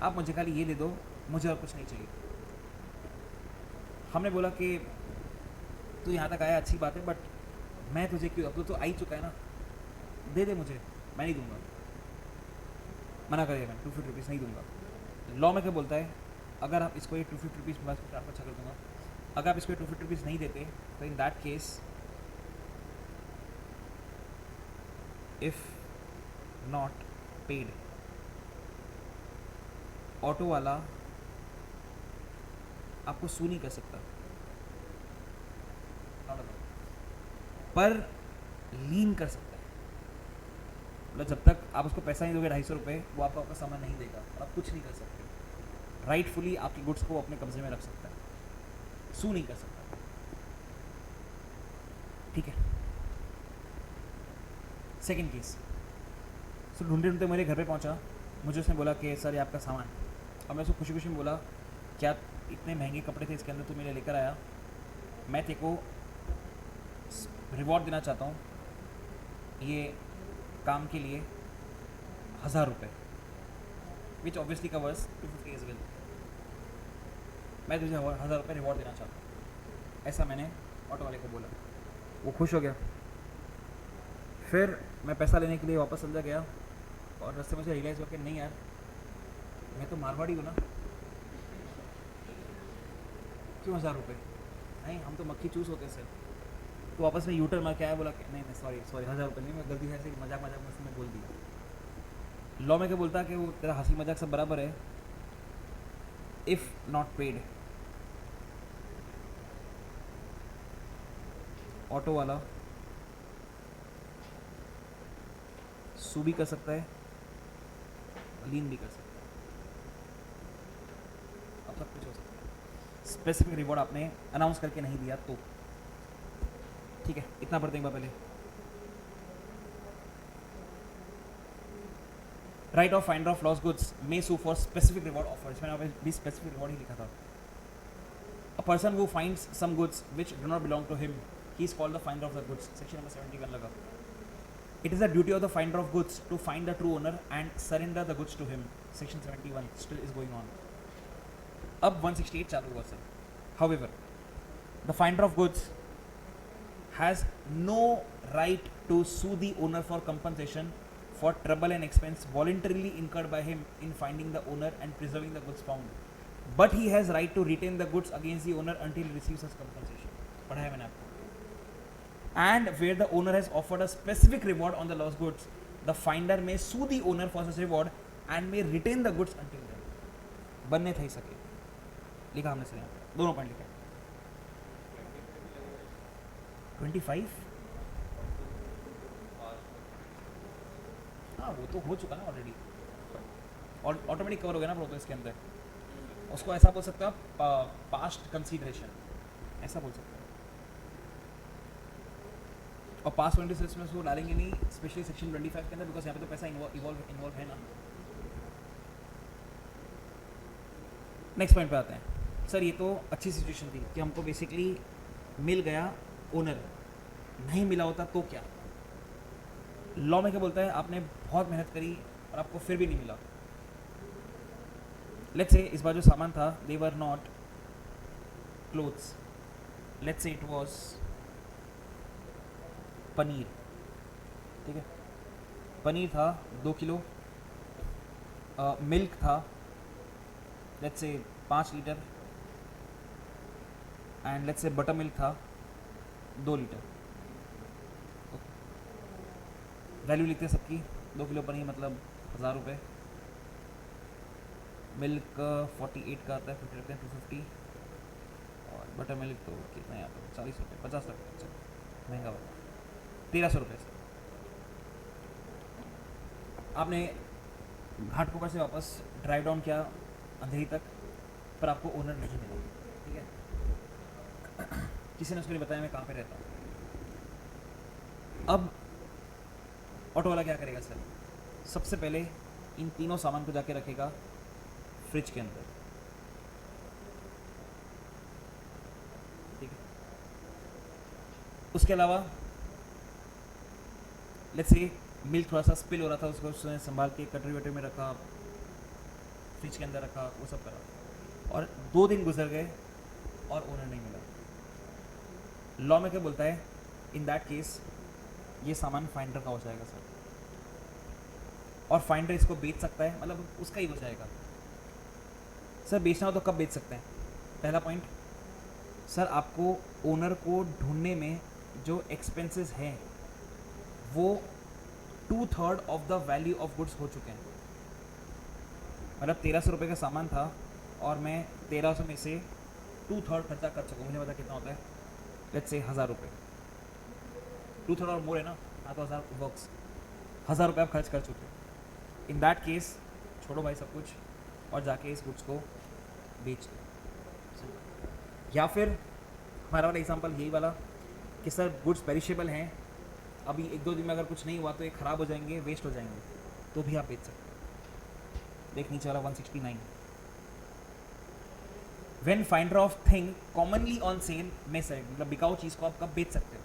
A: आप मुझे खाली ये दे दो, मुझे और कुछ नहीं चाहिए. हमने बोला कि तू यहाँ तक आया अच्छी बात है, बट मैं तुझे क्यों, अब तो आ ही चुका है ना, दे दे मुझे. मैं नहीं दूंगा. मना करेगा, मैं 250 रुपीज़ नहीं दूंगा. लॉ में क्या बोलता है? अगर आप इसको ये 250 रुपीज़ बस आपको अच्छा कर दूंगा. अगर आप इसको 250 रुपीज़ नहीं देते तो इन that case if not paid, auto वाला आपको सू नहीं कर सकता, पर लीन कर सकता है. मतलब जब तक आप उसको पैसा नहीं दोगे 250 रुपये, वो आपका सामान नहीं देगा और आप कुछ नहीं कर सकते. राइटफुली आपकी गुड्स को अपने कब्जे में रख सकता है, सू नहीं कर सकता. ठीक है. Second case. सो ढूंढते ढूंढते मेरे घर पे पहुंचा. मुझे उसने बोला कि सर ये आपका सामान. और मैं उसको खुशी खुशी में बोला क्या इतने महंगे कपड़े थे इसके अंदर, तू मेरे लेकर आया. मैं तेरे को रिवॉर्ड देना चाहता हूँ ये काम के लिए 1000 रुपये, which obviously covers 250 as well. मैं तुझे 1000 रुपये रिवॉर्ड देना चाहता हूँ. ऐसा मैंने ऑटो वाले को बोला. वो खुश हो गया. फिर मैं पैसा लेने के लिए वापस अंदर गया और रास्ते में मुझे रियलाइज़ हुआ कि नहीं यार, मैं तो मारवाड़ी हूँ ना, क्यों 1000 रुपये? नहीं, हम तो मक्खी चूस होते सर. तो वापस में यूटर मार के आया, बोला कि नहीं नहीं सॉरी 1000 रुपये नहीं, मैं गलती से ऐसे मजाक में उसने बोल दिया. लॉ में क्या बोलता है कि वो तेरा हंसी मजाक सब बराबर है. इफ़ नॉट पेड, ऑटो वाला सू भी कर सकता है, लीन भी कर सकता है. अब सब कुछ हो सकता है. स्पेसिफिक रिवॉर्ड आपने अनाउंस करके नहीं दिया तो. ठीक है, इतना पढ़ते हैं पहले. Right of finder of lost goods may sue for specific reward offer. इसमें यहाँ पे भी स्पेसिफिक रिवॉर्ड ही लिखा था. A person who finds some goods which do not belong to him, he is called the finder of the goods. Section number 71 लगा. It is the duty of the finder of goods to find the true owner and surrender the goods to him. Section 71 still is going on. अब 168 चालू हुआ sir. However, the finder of goods has no right to sue the owner for compensation for trouble and expense voluntarily incurred by him in finding the owner and preserving the goods found. But he has right to retain the goods against the owner until he receives his compensation. पढ़ा है मैंने आपको. And where the owner has offered a specific reward on the lost goods, the finder may sue the owner for such reward and may retain the goods until then. बनने थे सके लिखा हमने सर यहाँ पे दोनों पॉइंट लिखा. 25 हाँ वो तो हो चुका ना ऑलरेडी. और ऑटोमेटिक कवर हो गया ना प्रोग्रेस के अंदर, उसको ऐसा बोल सकते हो आप पास्ट कंसीडरेशन, ऐसा बोल सकते हो। और पास्ट 26 में उसको डालेंगे नहीं, स्पेशली सेक्शन 25 के अंदर, बिकॉज यहाँ पे तो पैसा इन्वॉल्व है ना। नेक्स्ट पॉइंट पे आते हैं। सर ये तो अच्छी सिचुएशन थी कि हमको बेसिकली मिल गया ओनर, नहीं मिला होता तो क्या? लॉ में क्या बोलता है, आपने बहुत मेहनत करी और आपको फिर भी नहीं मिला। लेट्स से इस बार जो सामान था, they were not clothes, let's say it was paneer, ठीक है, पनीर था 2 किलो, मिल्क था let's say 5 litre, and let's say butter milk था 2 लीटर। वैल्यू लिखते हैं सबकी, 2 किलो पनीर मतलब 1000 रुपये, मिल्क 48 का आता है, 50 रखते हैं 250, और बटर मिल्क तो कितना है यहाँ पर 40 रुपये 50 रुपये, अच्छा महंगा वाला 1300 रुपये से। आपने घाटकोपर से वापस ड्राइव डाउन किया अंधेरी तक, पर आपको ओनर नहीं मिला, ठीक है। किसी ने उसको नहीं बताया मैं कहाँ पे रहता हूँ। अब ऑटो वाला क्या करेगा सर? सबसे पहले इन तीनों सामान को जाके रखेगा फ्रिज के अंदर, ठीक है। उसके अलावा लेट्स से मिल्क थोड़ा सा स्पिल हो रहा था, उसको उसने संभाल के कटरी वटरी में रखा, फ्रिज के अंदर रखा, वो सब करा, और 2 दिन गुजर गए और ओनर नहीं मिला। लॉ में क्या बोलता है, इन दैट केस ये सामान फाइंडर का हो जाएगा सर, और फाइंडर इसको बेच सकता है, मतलब उसका ही हो जाएगा। सर बेचना हो तो कब बेच सकते हैं? पहला पॉइंट, सर आपको ओनर को ढूंढने में जो एक्सपेंसेस हैं वो 2/3 of the value of goods हो चुके हैं। मतलब 1300 रुपये का सामान था और मैं 1300 में से 2/3 खर्चा कर चुका हूँ। मुझे पता कितना होता है, लेट्स से 1000 रुपये, 2/3 और मोर है ना, हाँ तो 1000 वर्क्स, 1000 रुपये आप खर्च कर चुके हो। इन दैट केस छोड़ो भाई सब कुछ और जाके इस गुड्स को बेच दो। या फिर हमारा वाला एग्जांपल यही वाला कि सर गुड्स पेरिशेबल हैं, अभी 1-2 दिन में अगर कुछ नहीं हुआ तो ये ख़राब हो जाएंगे, वेस्ट हो जाएंगे, तो भी आप बेच सकते हो। देख नीचे वाला 169, when finder of thing commonly on sale में सेल, मतलब बिकाऊ चीज़ को आप कब बेच सकते हो?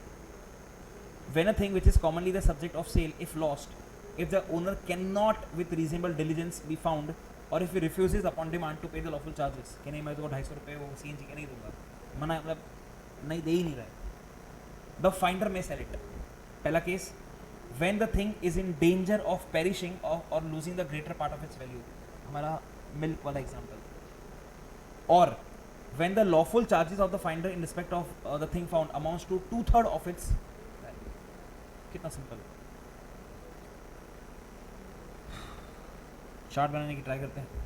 A: When a thing which is commonly the subject of sale if lost, if the owner cannot with reasonable diligence be found, or if he refuses upon demand to pay the lawful charges, कि नहीं मैं तो 250 रुपये वो CNG के नहीं दूंगा, मना मतलब नहीं दे ही नहीं रहा है, the finder may sell it। पहला case, when the thing is in danger of perishing or losing the greater part of its value, हमारा मिल्क वाला एग्जाम्पल, और when the lawful charges of the finder in respect of the thing found amounts to 2/3 of its value। कितना सिंपल है। चार्ट बनाने की ट्राई करते हैं।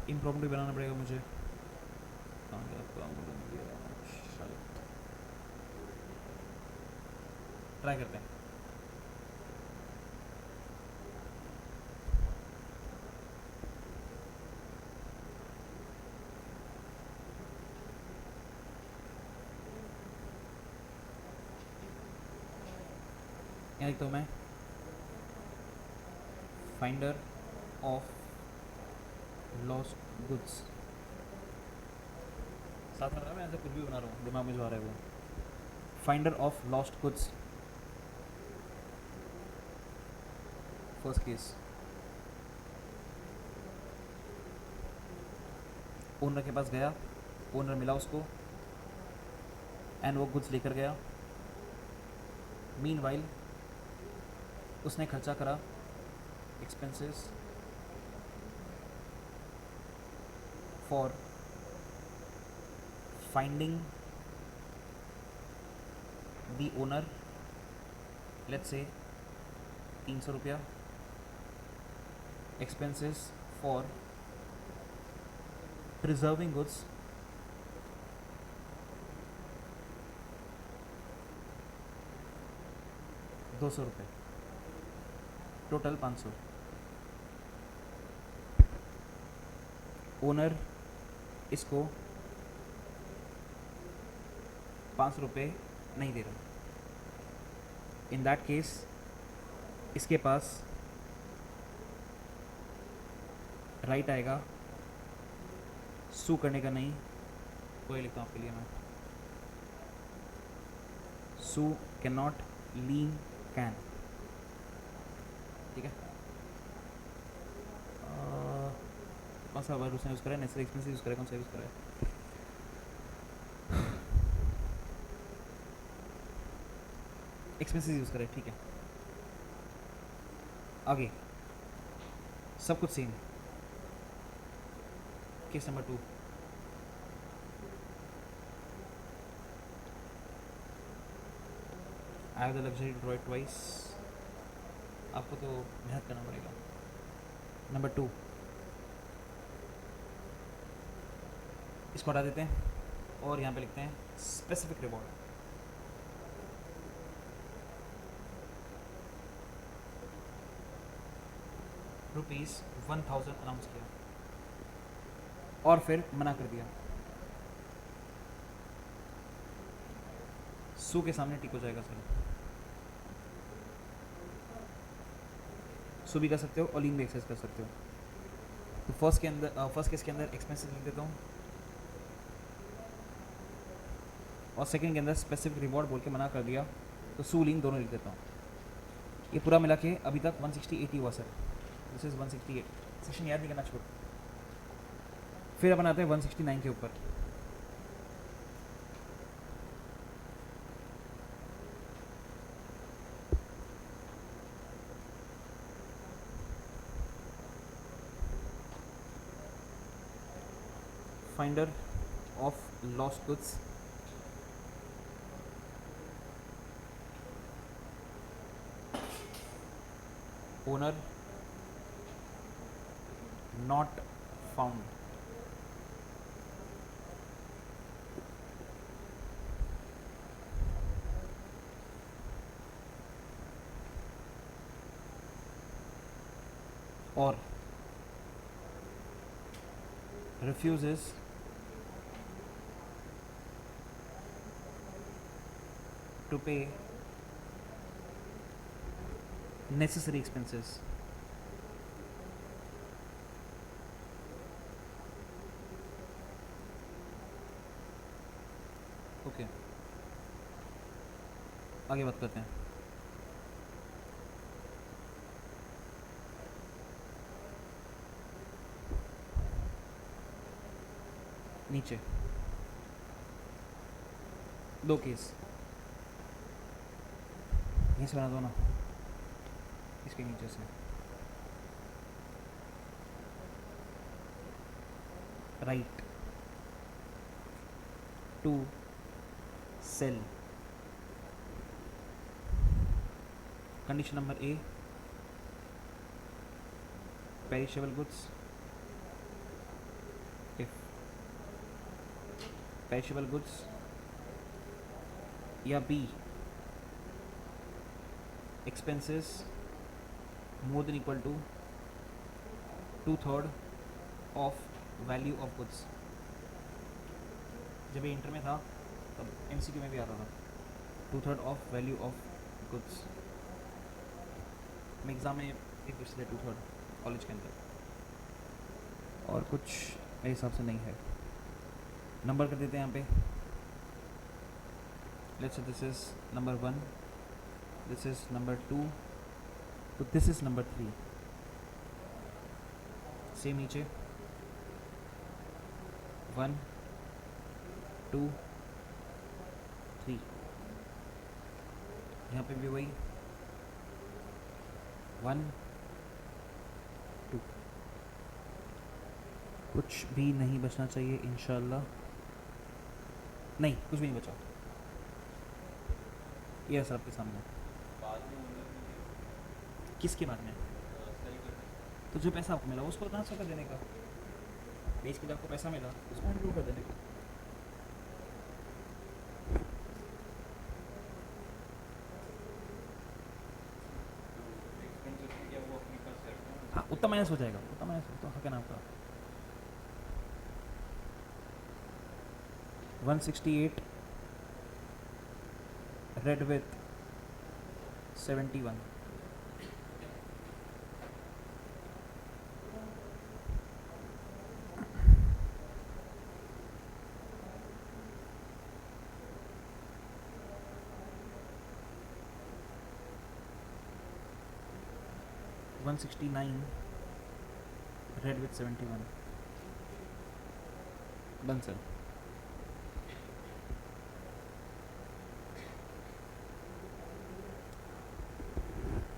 A: इम्प्रॉम्प्टू बनाना पड़ेगा मुझे, ट्राई करते हैं। यहाँ लिखता हूँ मैं, फाइंडर ऑफ लॉस्ट गुड्स, साथ में मैं ऐसे कुछ भी बना रहा हूँ, दिमाग में जो आ रहा है वो, finder of lost goods. First case, owner के पास गया, ओनर मिला उसको एंड वो गुड्स लेकर गया। मीनवाइल उसने खर्चा करा, expenses for finding the owner, let's say 300 रुपया, एक्सपेंसेस फॉर प्रिजर्विंग गुड्स 200 रुपये, टोटल 500। ओनर इसको 500 रुपये नहीं दे रहा। इन दैट केस इसके पास राइट आएगा सू करने का। नहीं, कोई लिखता हूँ आपके लिए मैं, सू कैन नॉट, लीन कैन। ठीक है, कौन सा वर्ड उसने यूज़ करा है? नेसेसरी एक्सपेंसेस यूज़ करा है, कौन सा यूज़ करा है? एक्सपेंसेस यूज़ करें, ठीक है। आगे सब कुछ same. Case number 2, I have the luxury to draw it twice. आपको तो मेहनत करना पड़ेगा। नंबर 2, इसको हटा देते हैं और यहाँ पे लिखते हैं स्पेसिफिक रिवॉर्ड। ₹1000 अनाउंस किया और फिर मना कर दिया। सू के सामने टिक हो जाएगा सर। सू भी कर सकते हो और लीन भी एक्सेस कर सकते हो। तो फर्स्ट केस के अंदर एक्सपेंसेस लिख देता हूँ और सेकंड के अंदर स्पेसिफिक रिवॉर्ड बोल के मना कर दिया, तो सू लीन दोनों लिख देता हूँ। ये पूरा मिला के अभी तक 168 हुआ सर। This is 168। सेक्शन याद नहीं करना छोड़। फिर अपन आते हैं 169 के ऊपर। Finder of lost goods. Owner not found. और refuses to pay necessary expenses। Okay, आगे बात करते हैं। नीचे 2 केस, यहीं से बना दो ना, इसके नीचे से। Right to sell. Condition number A, perishable goods. If perishable goods, या B expenses more than equal to 2/3 of value of goods. जब ये इंटर में था तब एमसीक्यू में भी आता था 2/3 ऑफ वैल्यू ऑफ गुड्स। मैं एग्ज़ाम में एक पूछते थे 2/3 कॉलेज के अंदर, और कुछ मेरे हिसाब से नहीं है। नंबर कर देते हैं यहाँ पे। Let's say this is number 1, this is number 2, तो दिस इज नंबर 3। सेम नीचे 1 2 3, यहाँ पे भी वही 1 2। कुछ भी नहीं बचना चाहिए इंशाल्लाह। नहीं, कुछ भी नहीं बचा। ये सर आपके सामने। किसके बाद में? तो जो पैसा आपको मिला उसको ट्रांसफर कर देने का। बेच के जब आपको पैसा मिला उसको इंक्लूड कर देने का। हाँ उतना माइनस हो जाएगा, उतना माइनस तो क्या नाम का 168 red with 71. One 69 red with 71. Done sir.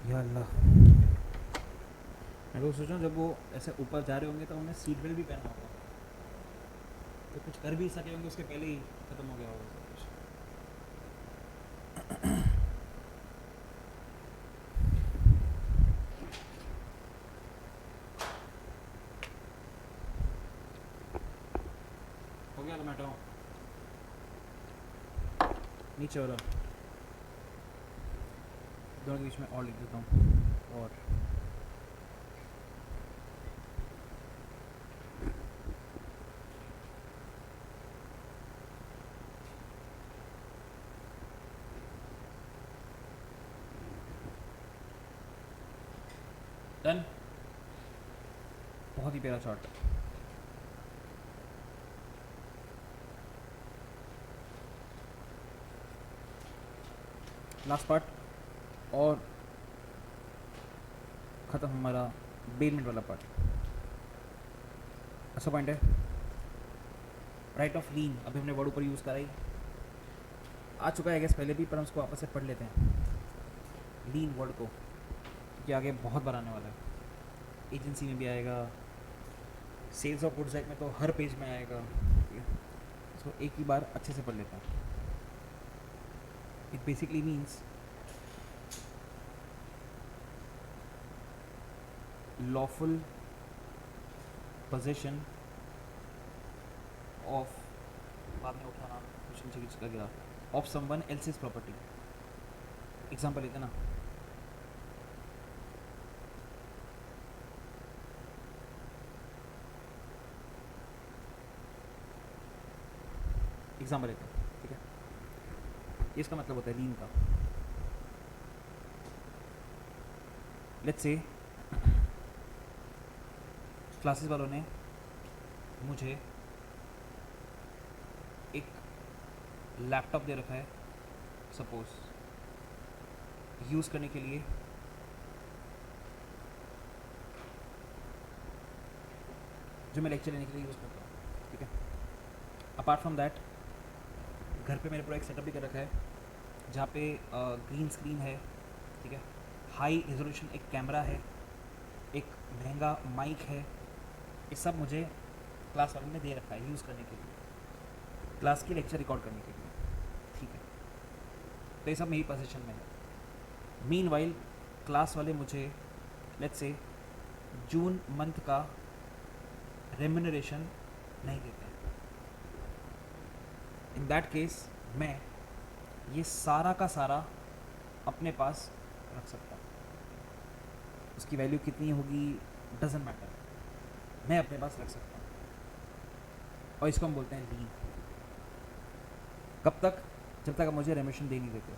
A: या अल्लाह, मैं तो सोचा जब वो ऐसे ऊपर जा रहे होंगे तो उन्हें सीट बेल्ट भी पहना होगा, तो कुछ कर भी सके होंगे उसके पहले ही खत्म हो गया होगा सब कुछ। हो गया तो मैं हटाऊँ नीचे वाला, दोनों के बीच में और लिख देता हूँ और डन। बहुत ही प्यारा शॉट। लास्ट पार्ट और ख़त्म हमारा बेसमेंट वाला पार्ट। अच्छा पॉइंट है राइट ऑफ लीन, अभी हमने वर्ड ऊपर यूज़ करा ही आ चुका है गैस पहले भी, पर हम उसको वापस से पढ़ लेते हैं लीन वर्ड को, क्योंकि आगे बहुत बार आने वाला है। एजेंसी में भी आएगा, सेल्स ऑफ गुड्स एक्ट में तो हर पेज में आएगा, ठीक है। इसको एक ही बार अच्छे से पढ़ लेते हैं। It basically means lawful possession of, बाद में उठाना कुछ नीचे किसका गिरा, of someone else's property. Example लेते ना, एग्जाम्पल लेते हैं, ठीक है। ये इसका मतलब होता है लीन का। लेट्स से क्लासेस वालों ने मुझे एक लैपटॉप दे रखा है सपोज यूज़ करने के लिए, जो मैं लेक्चर लेने के लिए यूज़ करता हूँ, ठीक है। अपार्ट फ्रॉम दैट घर पे मैंने पूरा एक सेटअप भी कर रखा है जहाँ पे ग्रीन स्क्रीन है, ठीक है, हाई रेजोल्यूशन एक कैमरा है, एक महंगा माइक है। ये सब मुझे क्लास वालों ने दे रखा है यूज़ करने के लिए, क्लास की लेक्चर रिकॉर्ड करने के लिए, ठीक है। तो ये सब मेरी पोजीशन में है। मीनवाइल क्लास वाले मुझे लेट्स से जून मंथ का रेम्यूनरेशन नहीं देते हैं। इन दैट केस मैं ये सारा का सारा अपने पास रख सकता हूँ, उसकी वैल्यू कितनी होगी डजेंट मैटर, मैं अपने पास रख सकता हूँ। और इसको हम बोलते हैं लीन। कब तक? जब तक आप मुझे रेमिशन दे नहीं देते।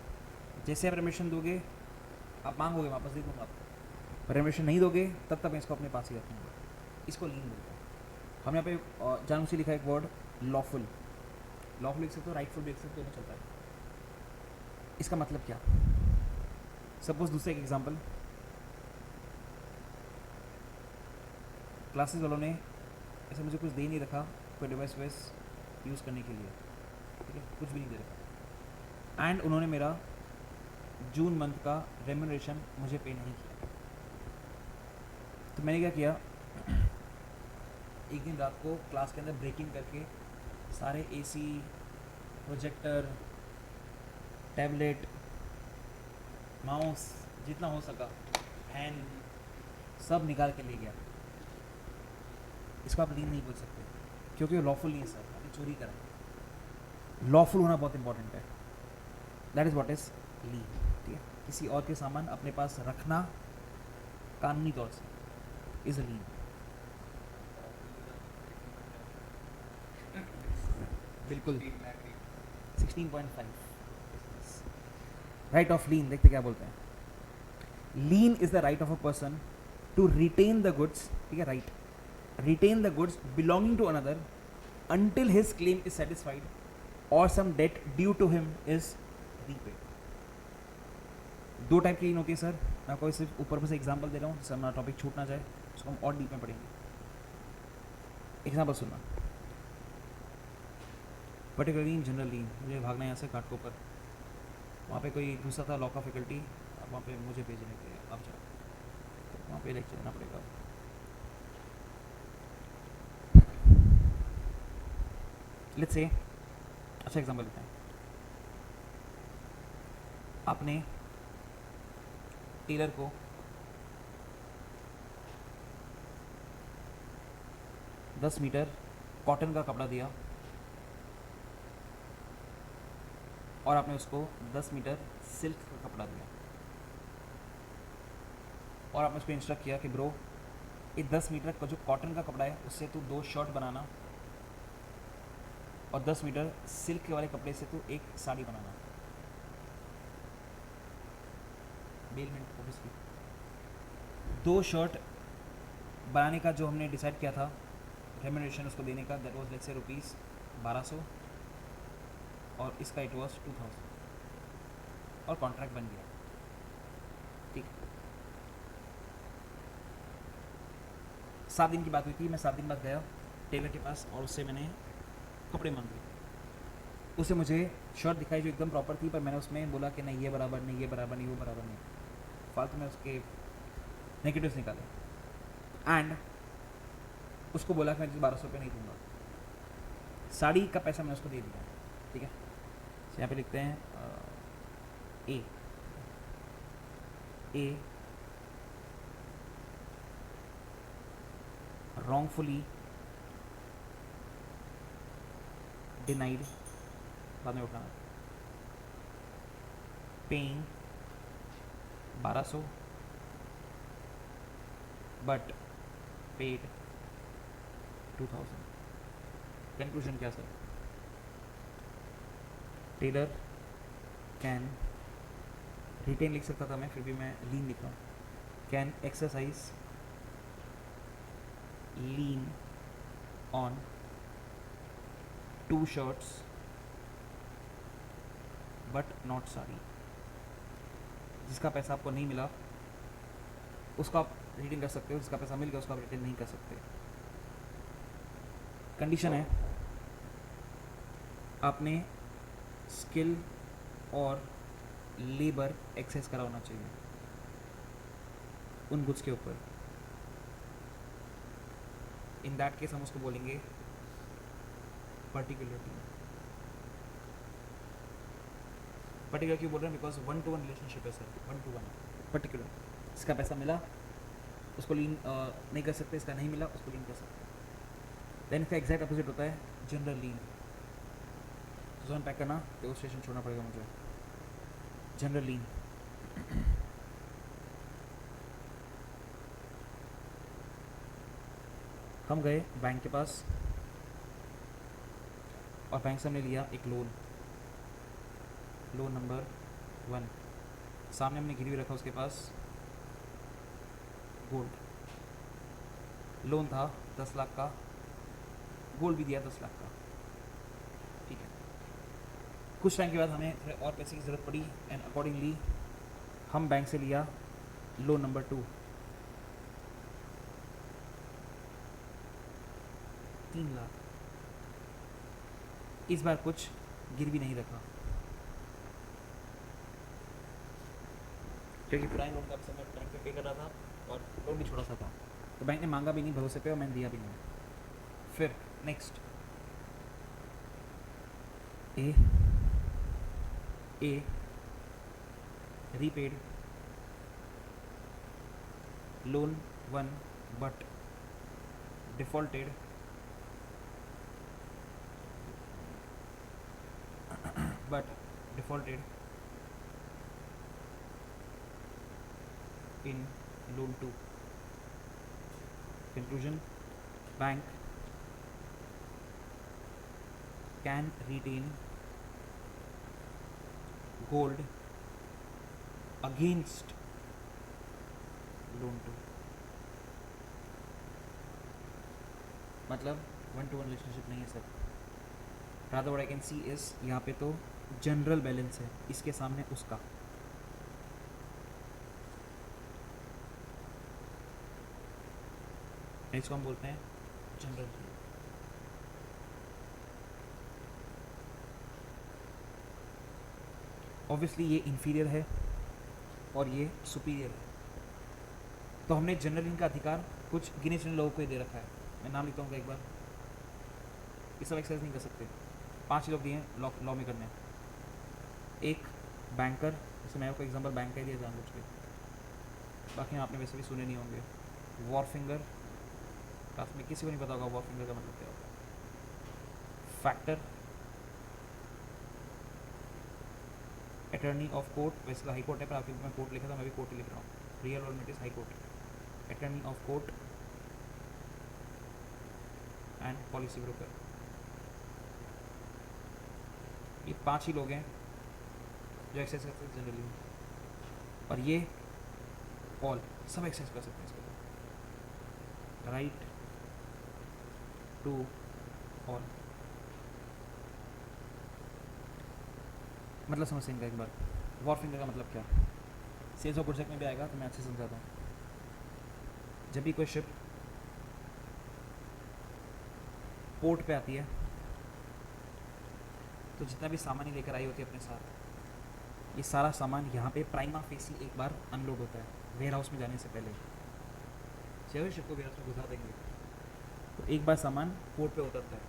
A: जैसे आप रेमिशन दोगे आप मांगोगे वापस दे दूँगा आपको, पर रेमिशन नहीं दोगे तब तक मैं इसको अपने पास ही रखूँगा। इसको लीन बोलते हैं। हम यहाँ पे जानू से लिखा है एक वर्ड लॉफुल, लॉफुल लिख सकते हो, राइटफुल लिख सकते हो, दोनों चलता है। इसका मतलब क्या? सपोज दूसरा एक एग्जांपल, क्लासेस वालों ने ऐसे मुझे कुछ दे नहीं रखा कोई डिवाइस वाइस यूज़ करने के लिए, ठीक है, कुछ भी नहीं दे रखा, एंड उन्होंने मेरा जून मंथ का रेम्यूनरेशन मुझे पे नहीं किया। तो मैंने क्या किया, एक दिन रात को क्लास के अंदर ब्रेकिंग करके सारे एसी, प्रोजेक्टर, टैबलेट, माउस, जितना हो सका, फैन, सब निकाल के ले गया। इसको आप लीन नहीं बोल सकते क्योंकि वो लॉफुल नहीं है सर, आपने चोरी करा। लॉफुल होना बहुत इंपॉर्टेंट है, दैट इज़ व्हाट इज़ लीन, ठीक है। किसी और के सामान अपने पास रखना कानूनी तौर से, इज अ लीन। बिल्कुल 16.5 राइट ऑफ लीन। देखते क्या बोलते हैं, lien is the right of a person to retain the goods, ठीक है, right, retain the goods belonging to another until his claim is satisfied or some debt due to him is repaid। दो टाइप की लीन होती है सर, मैं आपको सिर्फ ऊपर से एग्जांपल दे रहा हूँ जिससे हमारा टॉपिक छूट ना जाए, उसको हम और डीप में पढ़ेंगे। एग्जांपल सुनना, पर्टिकुलर लीन, जनरल लीन, मुझे भागना है यहाँ से घाट के ऊपर, वहाँ पे कोई दूसरा था लॉ का फैकल्टी, वहाँ पे मुझे भेजने के लिए आप जाओ, तो वहाँ पे लेक्चर देना पड़ेगा। लेट्स से अच्छा एग्जांपल लेते हैं, आपने टेलर को 10 मीटर कॉटन का कपड़ा दिया और आपने उसको 10 मीटर सिल्क का कपड़ा दिया और आपने उसको इंस्ट्रक्ट किया कि ब्रो ये 10 मीटर का जो कॉटन का कपड़ा है उससे तू 2 शर्ट बनाना और 10 मीटर सिल्क वाले कपड़े से तू एक साड़ी बनाना। बेलमेंट ऑब्वियसली 2 शर्ट बनाने का जो हमने डिसाइड किया था रेम्यूनरेशन उसको देने का, that was let's say rupees 1200 और इसका इट वाज 2000 और कॉन्ट्रैक्ट बन गया, ठीक। 7 दिन की बात हुई थी, मैं 7 दिन बाद गया टेलर के पास और उससे मैंने कपड़े मांगे, उसे मुझे शर्ट दिखाई जो एकदम प्रॉपर थी, पर मैंने उसमें बोला कि नहीं ये बराबर नहीं, ये बराबर नहीं, वो बराबर नहीं, फालतू में उसके नेगेटिव्स निकाले एंड उसको बोला कि मैं तुझे 1200 रुपये नहीं दूंगा। साड़ी का पैसा मैंने उसको दे दिया, ठीक है। यहाँ पे लिखते हैं ए wrongfully denied, बाद में उठाना, paying 1200 but paid 2000। कंक्लूजन क्या सर, टेलर कैन रिटेन लिख सकता था मैं, फिर भी मैं लीन लिख रहा हूँ, can exercise lean on 2 shirts but not sari. जिसका पैसा आपको नहीं मिला उसका आप रिटेन कर सकते हो, जिसका पैसा मिल गया उसका आप रिटेन नहीं कर सकते। कंडीशन है आपने स्किल और लेबर एक्सेस करा होना चाहिए उन गुड्स के ऊपर। इन दैट केस हम उसको बोलेंगे पर्टिकुलरिटी। पर्टिकुलर क्यों बोल रहे हैं, बिकॉज 1-to-1 रिलेशनशिप है सर, 1-to-1 पर्टिकुलर। इसका पैसा मिला उसको लीन नहीं कर सकते, इसका नहीं मिला उसको लीन कर सकते। देन इसका एग्जैक्ट अपोजिट होता है जनरल लीन। जोन पैक करना, तो स्टेशन छोड़ना पड़ेगा मुझे। जनरल लीन हम गए बैंक के पास और बैंक से हमने लिया एक लोन, लोन नंबर 1। सामने हमने गिरवी रखा उसके पास गोल्ड, लोन था 10 लाख का, गोल्ड भी दिया 10 लाख का, ठीक है। कुछ टाइम के बाद हमें थोड़े और पैसे की ज़रूरत पड़ी एंड अकॉर्डिंगली हम बैंक से लिया लोन नंबर 2, 3 लाख। इस बार कुछ गिरवी नहीं रखा क्योंकि पुराने लोन का समय टाइम पे पे कर रहा था और लोन भी छोटा सा था, तो बैंक ने मांगा भी नहीं भरोसे पे और मैंने दिया भी नहीं। फिर next A repaid loan 1 but defaulted in loan 2। Conclusion, bank can retain gold against loan two, मतलब वन टू वन रिलेशनशिप नहीं है sir. Rather what I can see is, यहाँ पे तो जनरल बैलेंस है, इसके सामने उसका। इसको हम बोलते हैं जनरल। ऑब्वियसली ये इंफीरियर है और ये सुपीरियर है, तो हमने जनरल इनका अधिकार कुछ गिने चुने लोगों को ही दे रखा है। मैं नाम लिखता हूँ एक बार, ये सब एक्सरसाइज नहीं कर सकते। 5 लोग दिए हैं लॉ में करने। एक बैंकर, जैसे मैं आपको एग्जांपल बैंक का ही दिया जानबूझ के, बाकी आपने वैसे भी सुने नहीं होंगे। वॉर फिंगर, क्लास में किसी को नहीं पता होगा वॉर फिंगर का मतलब क्या होता है। फैक्टर, अटर्नी ऑफ कोर्ट, वैसे तो हाई कोर्ट है पर आपके मैं कोर्ट लिखा था, मैं भी कोर्ट ही लिख रहा हूँ। रियल वर्ड में it is high court. Attorney of court and policy broker, ये 5 ही लोग हैं जो एक्सरसाइज करते हैं जनरली, और ये ऑल सब एक्सरसाइज कर सकते हैं इसको। राइट टू ऑल, मतलब समझेंगे एक बार। वॉर फिंगर का मतलब क्या, सेल्स और प्रोजेक्ट में भी आएगा तो मैं अच्छे समझाता हूँ। जब भी कोई शिप पोर्ट पे आती है तो जितना भी सामान ही लेकर आई होती है अपने साथ, ये सारा सामान यहाँ पे प्राइमा फेसी एक बार अनलोड होता है वेयर हाउस में जाने से पहले। चलो शिप को वेयर हाउस में घुसा देंगे, तो एक बार सामान पोर्ट पे उतरता है।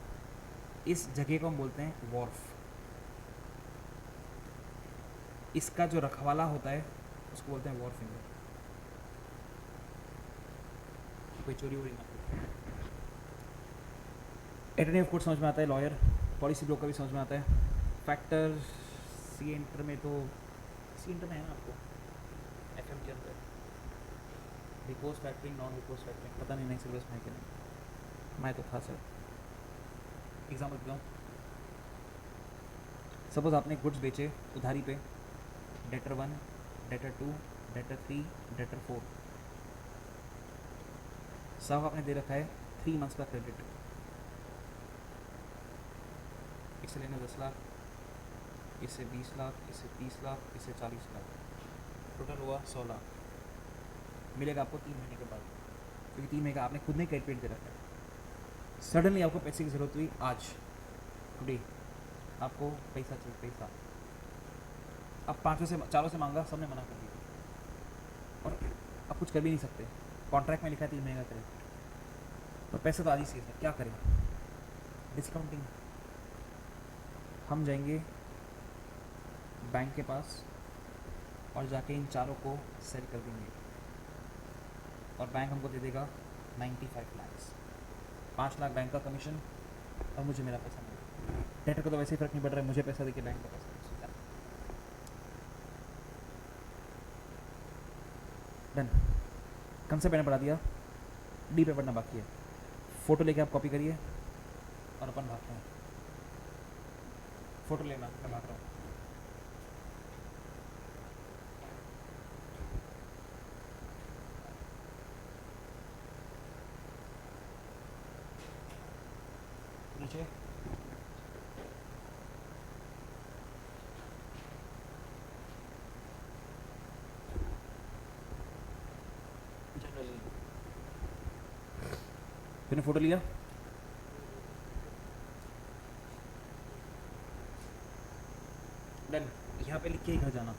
A: इस जगह को हम बोलते हैं वॉर्फ। इसका जो रखवाला होता है उसको बोलते हैं वॉर फिंगर। कोई चोरी वोरी ना। अटर्नी ऑफ कोर्ट समझ में आता है, लॉयर, पॉलिसी ब्रोकर भी समझ में आता है। फैक्टर सी इंटर में, तो सी इंटर में है ना आपको एफएम के अंदर। रिपोर्स फैक्टरिंग, नॉन रिपोर्स फैक्टरिंग, पता नहीं सिलेबस में है कि नहीं, मैं तो था सर। एग्जाम्पल देता हूँ। सपोज आपने गुड्स बेचे उधारी पे, डेटर 1, डेटर 2, डेटर 3, डेटर 4, सब आपने दे रखा है 3 मंथ्स का क्रेडिट। इसे लेना 10 लाख, इससे 20 लाख, इससे 30 लाख, इससे 40 लाख, टोटल हुआ 100 लाख। मिलेगा आपको 3 महीने के बाद, क्योंकि 3 महीने का आपने खुद ने क्रेडिट दे रखा है। सडनली आपको पैसे की ज़रूरत हुई आज, टुडे आपको पैसा चाहिए, पैसा। अब 5 से 4 से मांगा, सबने मना कर दिया और अब कुछ कर भी नहीं सकते। कॉन्ट्रैक्ट में लिखा है 3 महीने का क्रेडिट, तो पैसे तो आज ही चाहिए सर, क्या करें? डिस्काउंटिंग। हम जाएंगे बैंक के पास और जाके इन चारों को सेल कर देंगे और बैंक हमको दे देगा 95 लाख। 5 लाख बैंक का कमीशन और मुझे मेरा पैसा मिलेगा। डेटर को तो वैसे ही फर्क नहीं पड़ रहा है, मुझे पैसा देके बैंक का पैसा। डन। कंसेप्ट मैंने पढ़ा दिया, डी पे पढ़ना बाकी है। फ़ोटो लेके आप कॉपी करिए और अपन भागते हैं। फ़ोटो लेना, मैं भाग रहा हूँ। नीचे तूने फ़ोटो लिया? डन। यहाँ पे लिख के ही घर जाना।